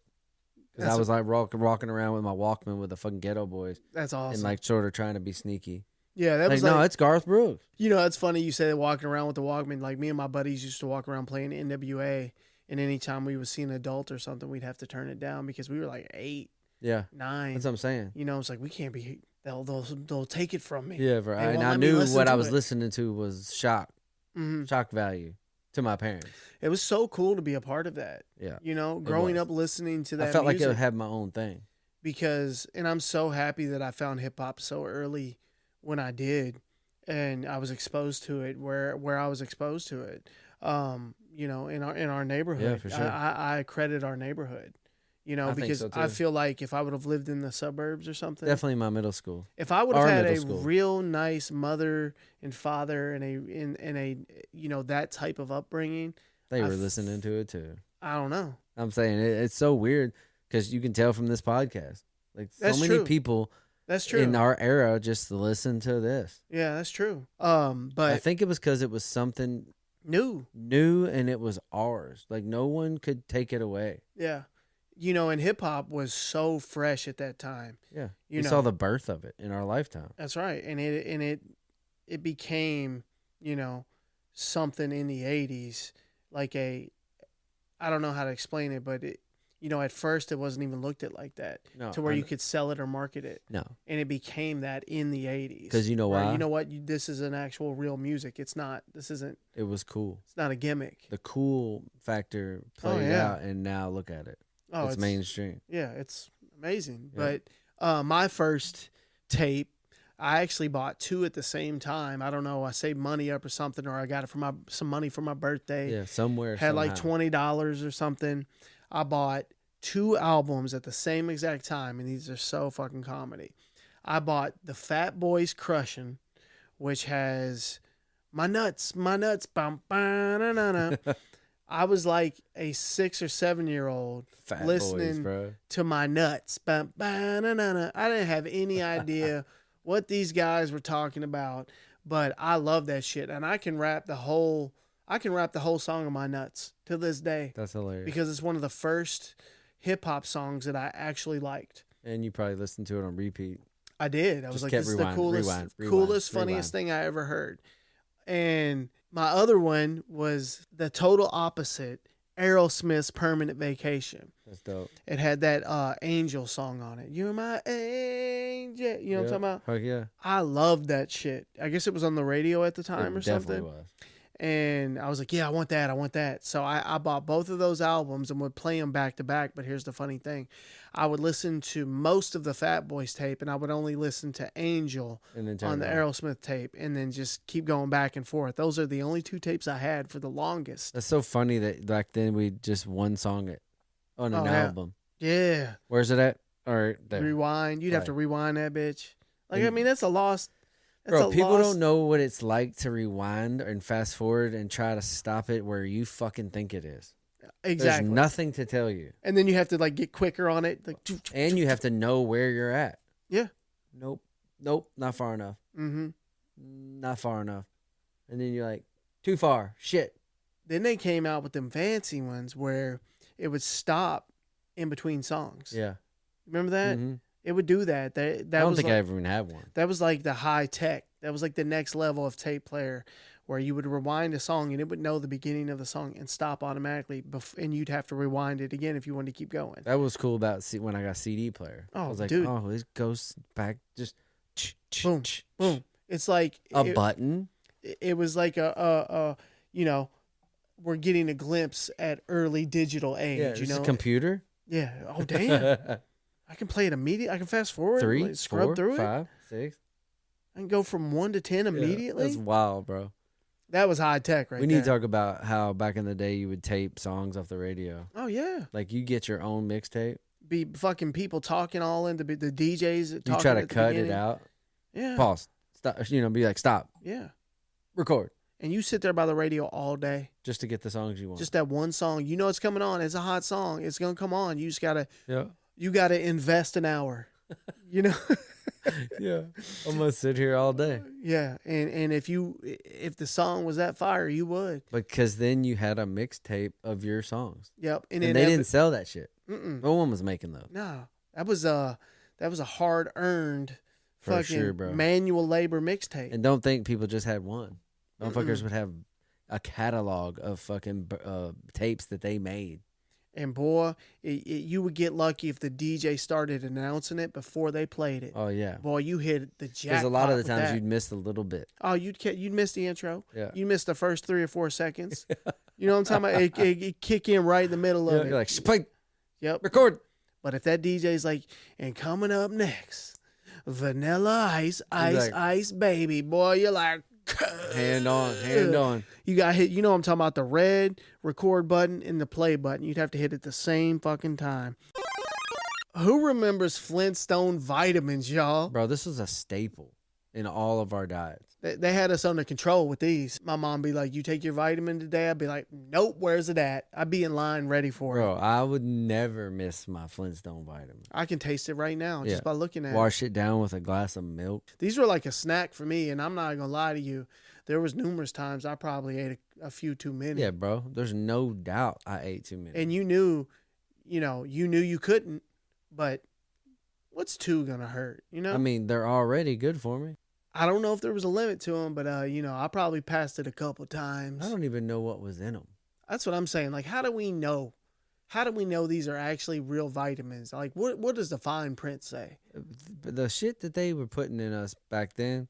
Because I was like walking around with my Walkman with the fucking Ghetto Boys. That's awesome. And like sort of trying to be sneaky. Yeah, that was no, it's Garth Brooks. It's funny you said walking around with the Walkman. Like me and my buddies used to walk around playing NWA, and anytime we would see an adult or something, we'd have to turn it down because we were like 8, 9. That's what I'm saying. It's like we can't be. They'll take it from me. Yeah, bro. And I knew what I was listening to was shock value to my parents. It was so cool to be a part of that. Yeah. Growing up listening to that I felt music, like I had my own thing. And I'm so happy that I found hip hop so early when I did, and I was exposed to it where I was exposed to it. In our neighborhood. Yeah, for sure. I credit our neighborhood. Because so I feel like if I would have lived in the suburbs or something, definitely my middle school. If I would have had a real nice mother and father and a that type of upbringing, they were listening to it too. I don't know. I'm saying it's so weird because you can tell from this podcast, like so many people. That's true. In our era, just listen to this. Yeah, that's true. But I think it was because it was something new, and it was ours. Like no one could take it away. Yeah. And hip hop was so fresh at that time. Yeah. You saw the birth of it in our lifetime. That's right. And it became, something in the 80s, like I don't know how to explain it, but at first it wasn't even looked at like that. No, to where you could sell it or market it. No. And it became that in the 80s. Because you know why? You know what? This is an actual real music. It was cool. It's not a gimmick. The cool factor played out, and now look at it. Oh, it's mainstream. Yeah, it's amazing. Yeah. But my first tape, I actually bought 2 at the same time. I don't know. I saved money up or something, or I got it for some money for my birthday. Yeah, somewhere. Had like $20 or something. I bought 2 albums at the same exact time, and these are so fucking comedy. I bought the Fat Boys Crushin', which has my nuts, bum, na, na, na. I was like a 6 or 7 year old listening to my nuts. Bum, na, na, na. I didn't have any idea what these guys were talking about, but I love that shit, and I can rap the whole song of my nuts to this day. That's hilarious. Because it's one of the first hip hop songs that I actually liked. And you probably listened to it on repeat. I did. I was like, this is the coolest, funniest thing I ever heard. And my other one was the total opposite, Aerosmith's Permanent Vacation. That's dope. It had that Angel song on it. You're my angel. You know what I'm talking about? Fuck yeah. I loved that shit. I guess it was on the radio at the time or something. Definitely was. And I was like, yeah, I want that. So I bought both of those albums and would play them back to back. But here's the funny thing. I would listen to most of the Fat Boys tape, and I would only listen to Angel on the Aerosmith tape, and then just keep going back and forth. Those are the only 2 tapes I had for the longest. That's so funny that back then we just one song it on an album. Yeah. Where's it at? Or there. Rewind. You'd have to rewind that bitch. Like, I mean, that's a lost... Bro, people don't know what it's like to rewind and fast forward and try to stop it where you fucking think it is. Exactly. There's nothing to tell you. And then you have to like get quicker on it. Like, and you have to know where you're at. Yeah. Nope, not far enough. Not far enough. And then you're like, too far. Shit. Then they came out with them fancy ones where it would stop in between songs. Yeah. Remember that? Mm-hmm. It would do that. I don't think I ever even had one. That was like the high tech. That was like the next level of tape player where you would rewind a song and it would know the beginning of the song and stop automatically. And you'd have to rewind it again if you wanted to keep going. That was cool about when I got CD player. Oh, I was like, dude. oh, it goes back just boom, boom. It's like a button. It was like a we're getting a glimpse at early digital age. Yeah, you know, a computer. Yeah. Oh, damn. I can play it immediately. I can fast forward, 3, like, scrub 4, through 5, it. 6. I can go from 1 to 10 immediately. That's wild, bro. That was high tech, right? We need to talk about how back in the day you would tape songs off the radio. Oh yeah, like you get your own mixtape. Be fucking people talking all into the DJs. You try to cut it out. Yeah. Pause. Stop. Be like, stop. Yeah. Record. And you sit there by the radio all day just to get the songs you want. Just that one song. You know it's coming on. It's a hot song. It's gonna come on. You just gotta. Yeah. You gotta invest an hour. You know. Yeah. I'm gonna sit here all day. Yeah, and if the song was that fire, you would. Because then you had a mixtape of your songs. Yep. And they didn't sell that shit. Mm-mm. No one was making those. No, that was a hard earned fucking sure, bro. manual labor mixtape. And don't think people just had one. Motherfuckers would have a catalog of fucking tapes that they made. And boy, you would get lucky if the DJ started announcing it before they played it. Oh yeah, boy, you hit the jackpot. Because a lot of the times you'd miss a little bit. Oh, you'd miss the intro. Yeah, you missed the first 3 or 4 seconds. You know what I'm talking about? It kick in right in the middle of it. You're like, play. Yep. Record. But if that DJ's like, and coming up next, Vanilla Ice, baby, boy, you're like. Hand on. You got hit. You know what I'm talking about, the red record button and the play button. You'd have to hit at the same fucking time. Who remembers Flintstone Vitamins, y'all? Bro, this was a staple in all of our diets. They had us under control with these. My mom be like, you take your vitamin today? I'd be like, nope, where's it at? I'd be in line ready for it. Bro, I would never miss my Flintstone vitamin. I can taste it right now just by looking at it. Wash it down with a glass of milk. These were like a snack for me, and I'm not going to lie to you. There was numerous times I probably ate a few too many. Yeah, bro. There's no doubt I ate too many. And you knew you couldn't, but what's 2 going to hurt, you know? I mean, they're already good for me. I don't know if there was a limit to them, but, I probably passed it a couple times. I don't even know what was in them. That's what I'm saying. Like, how do we know? How do we know these are actually real vitamins? Like, what does the fine print say? The shit that they were putting in us back then,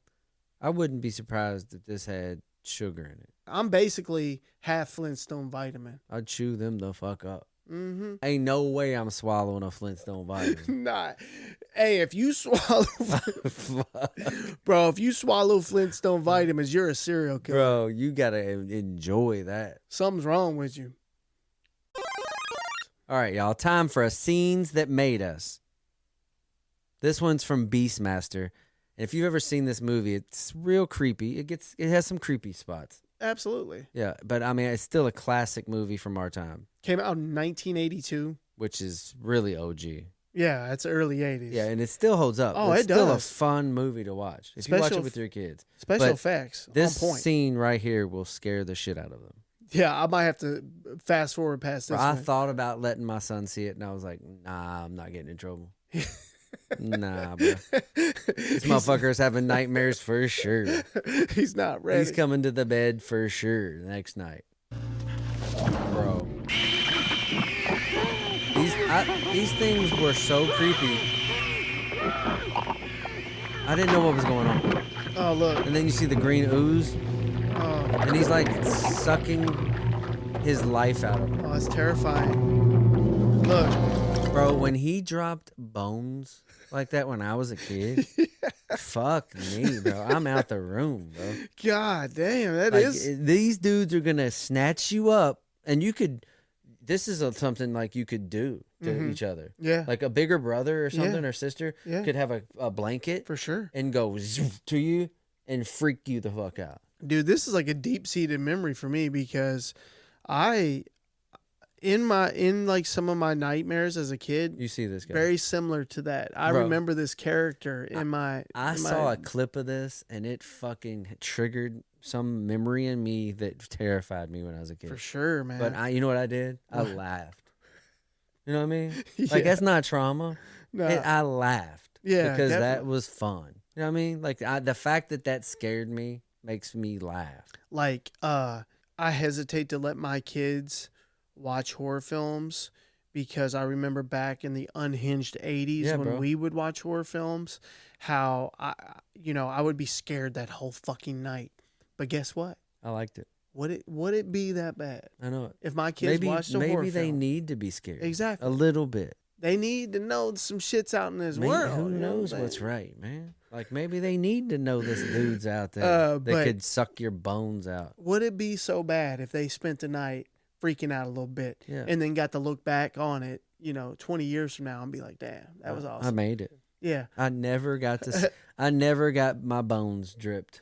I wouldn't be surprised if this had sugar in it. I'm basically half Flintstone vitamin. I'd chew them the fuck up. Mm-hmm. Ain't no way I'm swallowing a Flintstone vitamin. Nah. Hey, if you swallow... Bro, if you swallow Flintstone vitamins, you're a serial killer. Bro, you gotta enjoy that. Something's wrong with you. All right, y'all. Time for a Scenes That Made Us. This one's from Beastmaster. And if you've ever seen this movie, it's real creepy. It has some creepy spots. Absolutely. Yeah, but I mean, it's still a classic movie from our time. Came out in 1982. Which is really OG. Yeah, it's early 80s. Yeah, and it still holds up. Oh, it's it still does. a fun movie to watch. If you watch it with your kids. Special But effects. This on point. scene right here will scare the shit out of them. Yeah, I might have to fast forward past this. I one. thought about letting my son see it, and I was like, nah, I'm not getting in trouble. Nah, bro. This motherfucker's having nightmares for sure. He's not ready. He's coming to the bed for sure the next night. Bro. These things were so creepy. I didn't know what was going on. Oh, look. And then you see the green ooze. Oh. And he's like sucking his life out of him. Oh, that's terrifying. Look. Bro, when he dropped bones like that when I was a kid, fuck me, bro. I'm out the room, bro. God damn, that like, is. These dudes are going to snatch you up, and you could. This is something like you could do to each other. Yeah. Like a bigger brother or something or sister could have a blanket. For sure. And go to you and freak you the fuck out. Dude, this is like a deep-seated memory for me because in like some of my nightmares as a kid, you see this guy. Very similar to that. I Bro, remember this character I saw a clip of this and it fucking triggered some memory in me that terrified me when I was a kid. For sure, man. But you know what I did? I laughed. You know what I mean? Like Yeah. that's not trauma. No. I laughed. Yeah, because that definitely. was fun. You know what I mean? Like the fact that scared me makes me laugh. Like, I hesitate to let my kids watch horror films because I remember back in the unhinged 80s when we would watch horror films, how I would be scared that whole fucking night. But guess what? I liked it. Would it be that bad? I know it. If my kids watched a horror film. Maybe they need to be scared. Exactly. A little bit. They need to know some shit's out in this world. Who you know knows what I'm what's saying? right, man? Like maybe they need to know this dude's out there that but- could suck your bones out. Would it be so bad if they spent the night freaking out a little bit Yeah. and then got to look back on it, 20 years from now and be like, damn, that was awesome. I made it. Yeah. I never got to. I never got my bones dripped.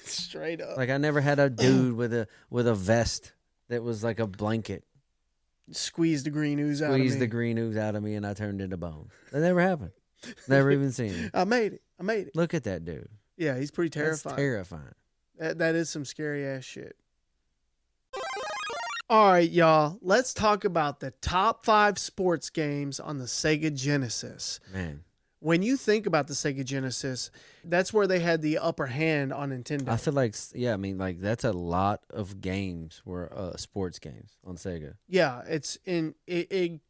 Straight up. Like I never had a dude with a vest that was like a blanket. Squeeze the green ooze out of me. Squeezed the green ooze out of me and I turned into bones. That never happened. Never even seen it. I made it. Look at that dude. Yeah, he's pretty terrifying. That's terrifying. That is some scary ass shit. All right, y'all. Let's talk about the top 5 sports games on the Sega Genesis. Man. When you think about the Sega Genesis, that's where they had the upper hand on Nintendo. I feel like, I mean, like that's a lot of games were sports games on Sega. Yeah, it's in it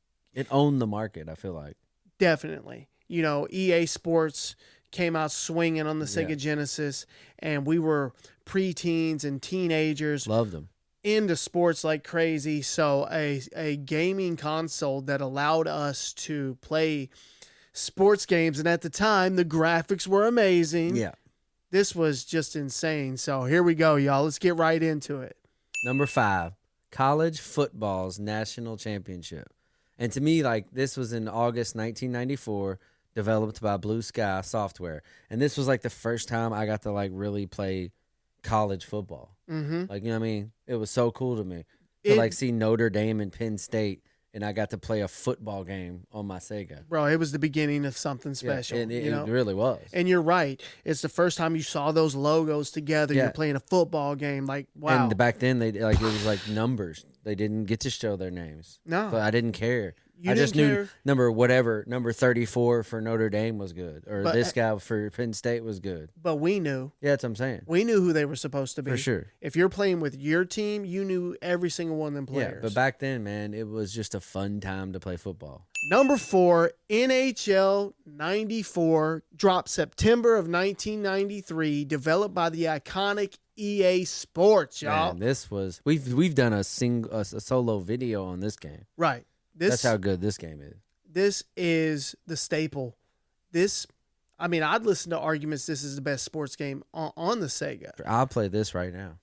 owned the market, I feel like. Definitely. EA Sports came out swinging on the Sega Genesis, and we were preteens and teenagers. Loved them. Into sports like crazy. So a gaming console that allowed us to play sports games, and at the time the graphics were amazing. Yeah. This was just insane. So here we go, y'all. Let's get right into it. Number 5, college football's national championship. And to me, like, this was in August 1994, developed by Blue Sky Software. And this was like the first time I got to like really play college football. Mm-hmm. Like, you know what I mean? It was so cool to me to like see Notre Dame and Penn State, and I got to play a football game on my Sega. Bro, it was the beginning of something special. Yeah, and it really was. And you're right. It's the first time you saw those logos together. Yeah. You're playing a football game. Like, wow. And back then, it was like numbers. They didn't get to show their names. No. But I didn't care. You I just didn't knew number 34 for Notre Dame was good. Or this guy for Penn State was good. But we knew. Yeah, that's what I'm saying. We knew who they were supposed to be. For sure. If you're playing with your team, you knew every single one of them players. Yeah, but back then, man, it was just a fun time to play football. Number 4, NHL 94, dropped September of 1993, developed by the iconic EA Sports, y'all. Man, this was we've done a solo video on this game. Right. That's how good this game is. This is the staple. I'd listen to arguments this is the best sports game on the Sega. I'll play this right now.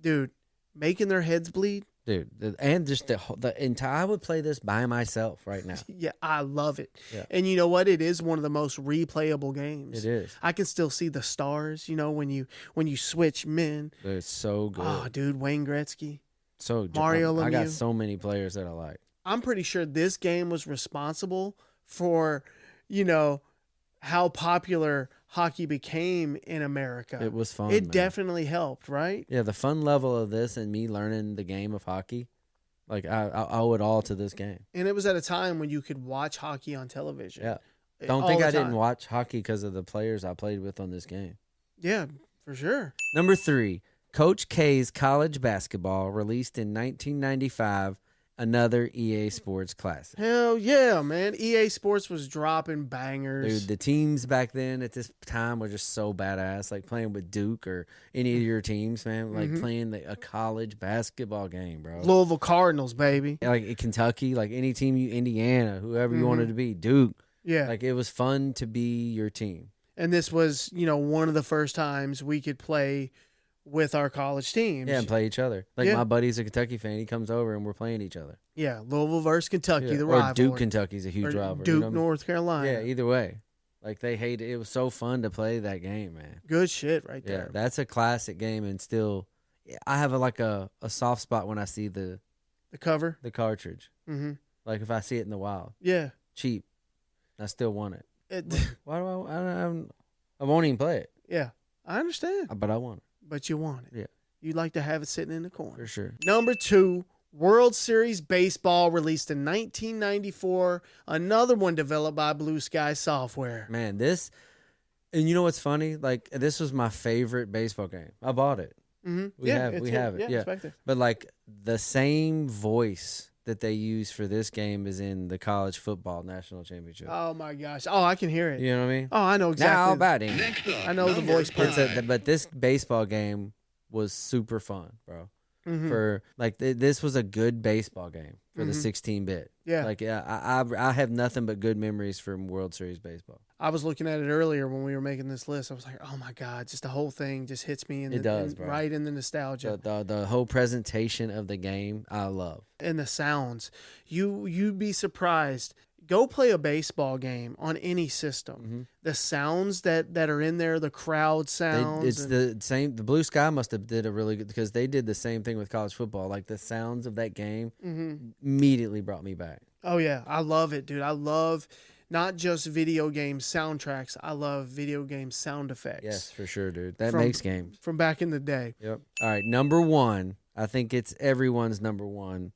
Dude, making their heads bleed Dude, and just the entire, I would play this by myself right now. Yeah, I love it. Yeah. And you know what? It is one of the most replayable games. It is. I can still see the stars, when you switch men. Dude, it's so good. Oh, dude, Wayne Gretzky. So Mario I got Lemieux. so many players that I like. I'm pretty sure this game was responsible for, how popular hockey became in America. It was fun. It man. definitely helped, right? Yeah, the fun level of this and me learning the game of hockey, like I owe it all to this game. And it was at a time when you could watch hockey on television. Yeah. All Don't think the I didn't time. watch hockey because of the players I played with on this game. Yeah, for sure. Number 3, Coach K's College Basketball, released in 1995, another EA Sports classic. Hell yeah, man. EA Sports was dropping bangers. Dude, the teams back then at this time were just so badass. Like playing with Duke or any of your teams, man. Like playing a college basketball game, bro. Louisville Cardinals, baby. Like in Kentucky, like any team, Indiana, whoever you wanted to be, Duke. Yeah. Like it was fun to be your team. And this was, one of the first times we could play with our college teams. Yeah, and play each other. Like Yeah. my buddy's a Kentucky fan. He comes over and we're playing each other. Yeah, Louisville versus Kentucky, Yeah. the Or rivalry. Duke, Kentucky's a huge Or rivalry. Duke, you know what I mean? North Carolina. Yeah, either way. Like they hate it. It was so fun to play that game, man. Good shit right Yeah, there. that's a classic game, and still, I have a soft spot when I see the cover. the cartridge. Mm-hmm. Like if I see it in the wild, Yeah. cheap, I still want it. Why do I won't even play it, Yeah, I understand. but I want it But you want it. Yeah. You'd like to have it sitting in the corner. for sure. Number 2, World Series Baseball, released in 1994. Another one developed by Blue Sky Software. Man, this, and you know what's funny? Like this was my favorite baseball game. I bought it. Mm-hmm. We have it. Yeah, Yeah, it's back there. but like the same voice that they use for this game is in the college football national championship. Oh my gosh. Oh, I can hear it. You know what I mean? Oh, I know exactly. Now batting. I know the voice part. But this baseball game was super fun, bro. Mhm. For like this was a good baseball game for the Mhm. 16-bit. Yeah. Like I have nothing but good memories from World Series baseball. I was looking at it earlier when we were making this list. I was like, oh my God, just the whole thing just hits me It does, bro. right in the nostalgia. The whole presentation of the game, I love. And the sounds. You'd be surprised. Go play a baseball game on any system. Mm-hmm. The sounds that are in there, the crowd sounds. It's the same. The Blue Sky must have did a really good, because they did the same thing with college football. Like the sounds of that game immediately brought me back. Oh yeah, I love it, dude. I love not just video game soundtracks. I love video game sound effects. Yes, for sure, dude. That From- makes games. From back in the day. Yep. All right, number 1. I think it's everyone's number 1.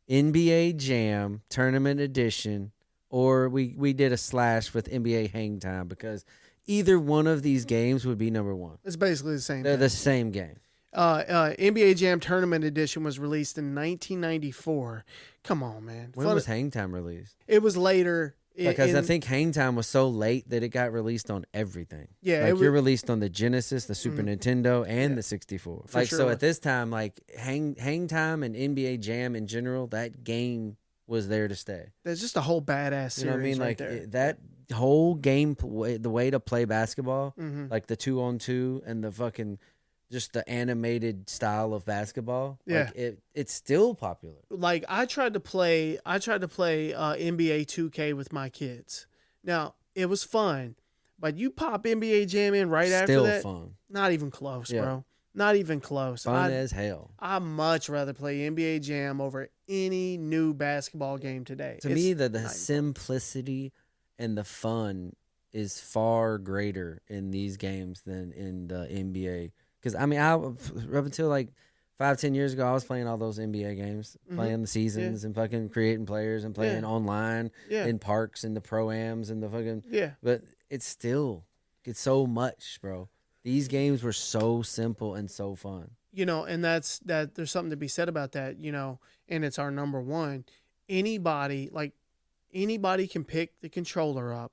NBA Jam Tournament Edition, or we did a slash with NBA Hang Time, because either one of these games would be number 1. It's basically the same They're thing. the same game. NBA Jam Tournament Edition was released in 1994. Come on, man. When was Hang Time released? It was later. Because I think Hang Time was so late that it got released on everything. Yeah, like it you're was- released on the Genesis, the Super Nintendo, and the 64. For Like sure. so, at this time, like Hang Time and NBA Jam in general, that game was there to stay. There's just a whole badass series. You know what I mean? right Like there. that whole game, the way to play basketball, Mhm. like the 2-on-2 and the fucking just the animated style of basketball. Yeah. like it's still popular. Like I tried to play NBA 2K with my kids. Now it was fun, but you pop NBA Jam in right after Still that. fun. Not even close, Yeah. bro. Not even close. Fun as hell. I much rather play NBA Jam over any new basketball game today. To me, the simplicity and the fun is far greater in these games than in the NBA. Because I mean, up until like 5-10 years ago, I was playing all those NBA games, playing the seasons and fucking creating players and playing online in parks and the pro-ams and the fucking But it's so much, bro. These games were so simple and so fun. And there's something to be said about that, and it's our number 1. Anybody can pick the controller up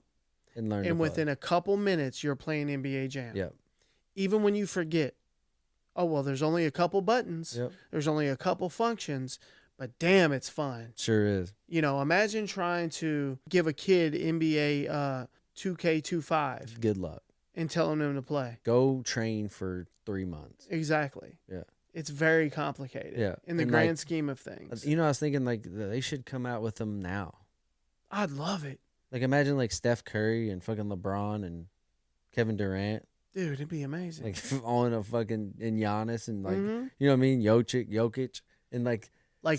And learn. and within a couple minutes you're playing NBA Jam. Yep. Even when you forget, oh well, there's only a couple buttons, there's only a couple functions, but damn, it's fun. Sure is. Imagine trying to give a kid NBA 2K25 Good luck. and telling them to play. Go train for 3 months. Exactly. Yeah. It's very complicated. Yeah, In the and, grand like, scheme of things. You know, I was thinking like they should come out with them now. I'd love it. Like imagine like Steph Curry and fucking LeBron and Kevin Durant. Dude, it'd be amazing. Like on a fucking and Giannis and like Mhm. you know what I mean, Jokic and like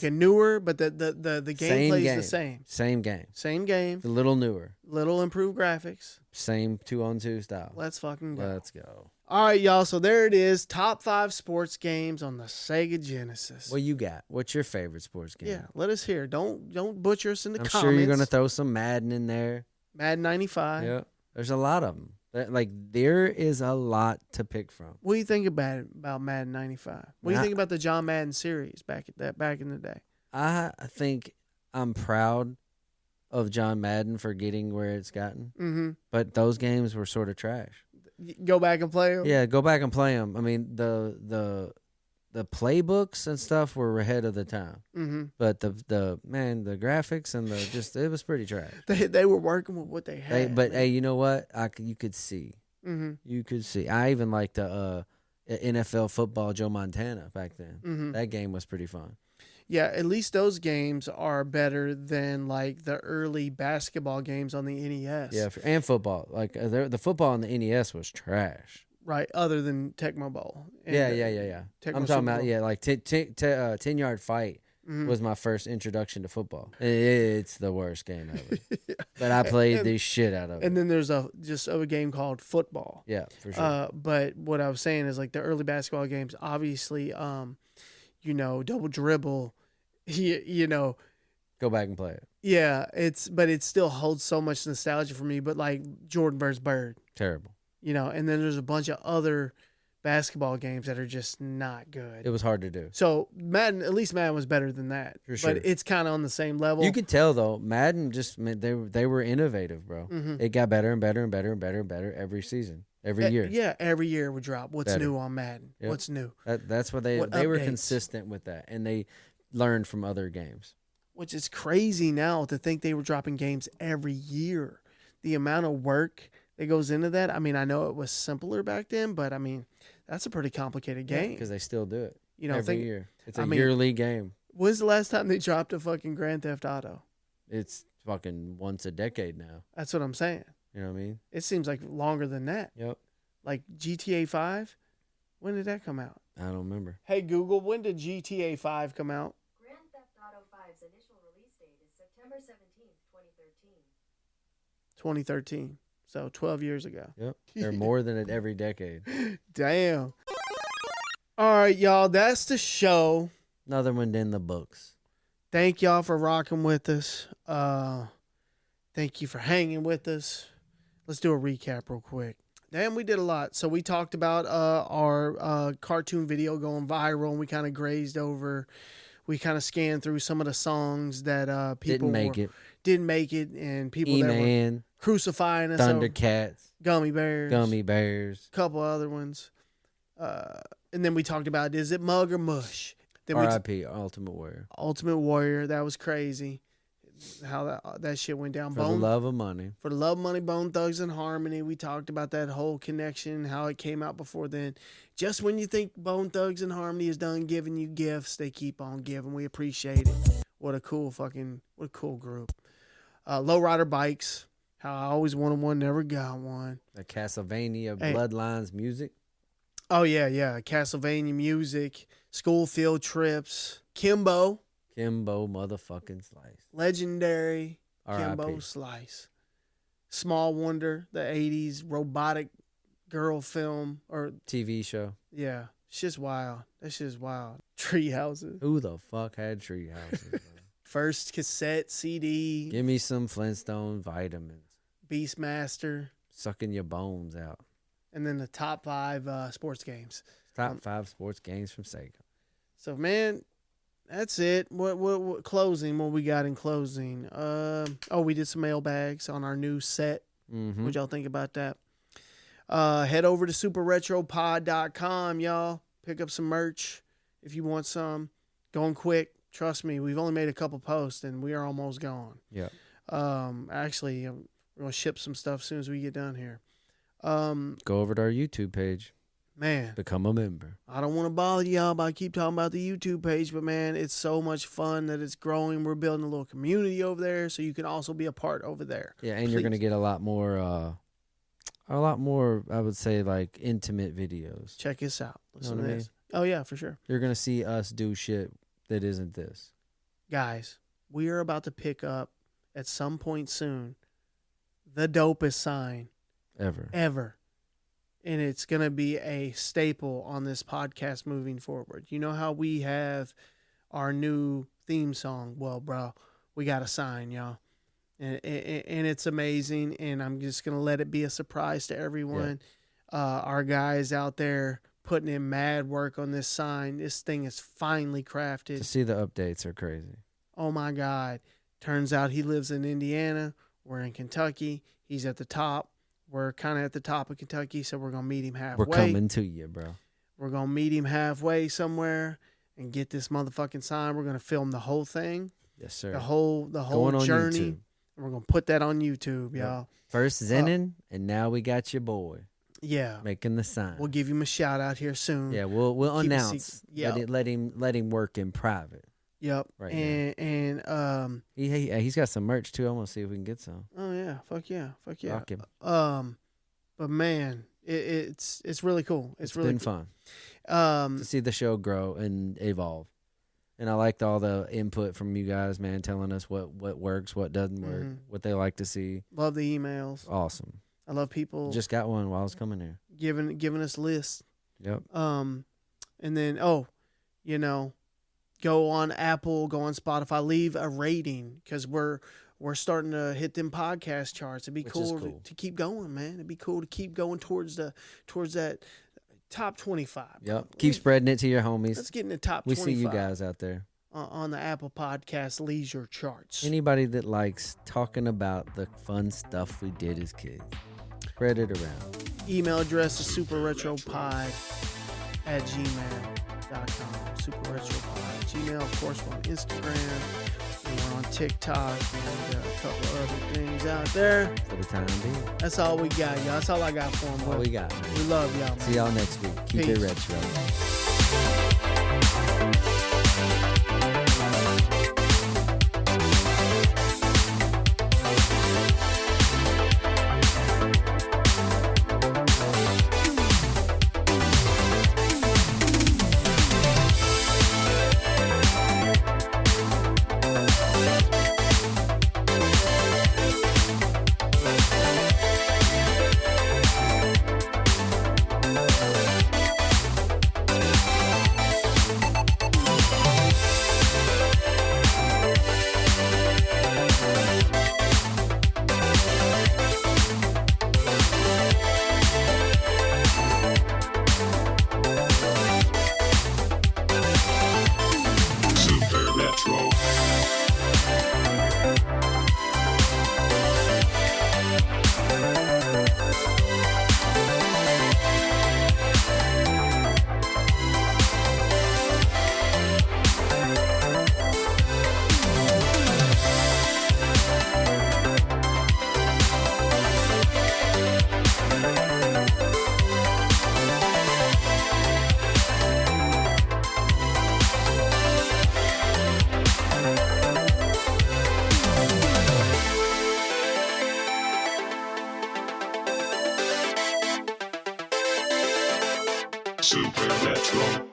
a newer, but the gameplay is the same. Same game. Same game. A little newer. Little improved graphics. Same 2-on-2 style. Let's fucking go. Let's go. All right, y'all. So there it is. Top 5 sports games on the Sega Genesis. What you got? What's your favorite sports game? Yeah, let us hear. Don't butcher us in the I'm comments. sure you're gonna throw some Madden in there. Madden 95. Yeah, there's a lot of them. Like there is a lot to pick from. What do you think about Madden 95? What do you Nah. think about the John Madden series back in the day? I think I'm proud of John Madden for getting where it's gotten. Mm-hmm. But those games were sort of trash. Go back and play them. Yeah, go back and play them. I mean, the playbooks and stuff were ahead of the time. Mm-hmm. But the graphics and it was pretty trash. They were working with what they had. Hey, you know what? You could see. Mm-hmm. You could see. I even liked the NFL football Joe Montana back then. Mm-hmm. That game was pretty fun. Yeah, at least those games are better than like the early basketball games on the NES. Yeah, and football. Like the football on the NES was trash. Right, other than Tecmo Bowl. And Yeah. Tecmo I'm talking Super about Bowl. like 10-yard fight Mhm. was my first introduction to football. It's the worst game ever. But I played the shit out of it. And then there's a game called football. Yeah, for sure. But what I was saying is like the early basketball games, obviously, double dribble, Go back and play it. yeah, but it still holds so much nostalgia for me. But like Jordan vs. Bird, Terrible. and then there's a bunch of other basketball games that are just not good. It was hard to do. So at least Madden was better than that. For sure. But it's kind of on the same level. You could tell though, Madden just they were innovative, bro. Mhm. It got better and better and better and better and better every season, every year. Yeah, every year would drop. What's Better. new on Madden? Yep. What's new? That's what they What were updates? consistent with that, and they learned from other games. Which is crazy now to think they were dropping games every year. The amount of work that goes into that. I mean, I know it was simpler back then, but I mean, that's a pretty complicated game. Because they still do it. Every think- year. It's I a mean, yearly game. When's the last time they dropped a fucking Grand Theft Auto? It's fucking once a decade now. That's what I'm saying. You know what I mean? It seems like longer than that. Yep. Like GTA 5, when did that come out? I don't remember. Hey Google, when did GTA 5 come out? Grand Theft Auto 5's initial release date is September 17th, 2013. 2013. So 12 years ago. Yep. They're more than it every decade. Damn. All right, y'all. That's the show. Another one in the books. Thank y'all for rocking with us. Thank you for hanging with us. Let's do a recap real quick. Damn, we did a lot. So we talked about our cartoon video going viral, and we kind of grazed over. We kind of scanned through some of the songs that people didn't make it, and people that were E-Man, crucifying us. over. Thundercats, Gummy Bears, couple other ones. And then we talked about, is it Mug or Mush? Then R.I.P. Ultimate Warrior. Ultimate Warrior, that was crazy. How that shit went down. For the love of money. For the love of money, Bone Thugs and Harmony. We talked about that whole connection, how it came out before then. Just when you think Bone Thugs and Harmony is done giving you gifts, they keep on giving. We appreciate it. What a cool group. Lowrider Bikes. How I always wanted one, never got one. The Castlevania Hey. Bloodlines music. Oh, yeah. Castlevania music. School field trips. Kimbo motherfucking Slice. Legendary R.I.P. Kimbo Slice. Small Wonder, the 80s robotic girl film or TV show. yeah, shit's wild. That shit's wild. Treehouses. Who the fuck had Treehouses? First cassette CD. Give me some Flintstones Vitamins. Beastmaster. Sucking your bones out. And then the top 5 sports games. Top 5 sports games from Sega. So man, that's it. What closing? What we got in closing? We did some mailbags on our new set. Mm-hmm. What y'all think about that? Head over to superretropod.com, y'all. Pick up some merch if you want some. Going quick. Trust me, we've only made a couple posts and we are almost gone. Yeah. Actually, we're going to ship some stuff as soon as we get done here. Go over to our YouTube page. Man, become a member. I don't want to bother y'all by keep talking about the YouTube page, but man, it's so much fun that it's growing. We're building a little community over there, so you can also be a part over there. Yeah, and you're gonna get a lot more, I would say, like intimate videos. Check this out. Listen know to what I this. Oh yeah, for sure. You're gonna see us do shit that isn't this. Guys, we are about to pick up at some point soon the dopest sign ever. And it's going to be a staple on this podcast moving forward. You know how we have our new theme song? Well, bro, we got a sign, y'all. And it's amazing. And I'm just going to let it be a surprise to everyone. Yeah. Our guys out there putting in mad work on this sign. This thing is finely crafted. To see the updates are crazy. Oh, my God. Turns out he lives in Indiana. We're in Kentucky. He's at the top. We're kind of at the top of Kentucky, so we're going to meet him halfway. We're coming to you, bro. We're going to meet him halfway somewhere and get this motherfucking sign. We're going to film the whole thing. Yes, sir. The whole journey. And we're going to put that on YouTube, y'all. First Zenon, and now we got your boy. Yeah. Making the sign. We'll give him a shout out here soon. Yeah, we'll announce. Yeah. Let him work in private. Yep. Right. And he's got some merch too. I want to see if we can get some. Oh yeah. Fuck yeah. Rock him. But man, it's really cool. It's really been cool. fun. To see the show grow and evolve. And I liked all the input from you guys, man, telling us what works, what doesn't work, what they like to see. Love the emails. Awesome. I love people. Just got one while I was coming here. Giving us lists. Yep. And then go on Apple, go on Spotify, leave a rating because we're starting to hit them podcast charts. It'd be cool. To keep going, man. It'd be cool to keep going towards that top 25. Yep. Keep spreading it to your homies. Let's get in the top 25. We see you guys out there. On the Apple Podcast leisure charts. Anybody that likes talking about the fun stuff we did as kids, spread it around. Email address is superretropod@gmail.com. SuperRetroPod. Gmail, of course, we're on Instagram. We're on TikTok. And a couple of other things out there. For the time being. That's all we got, y'all. That's all I got for them. All we got, man. We love y'all, man. See y'all next week. Keep it retro. Super Retro.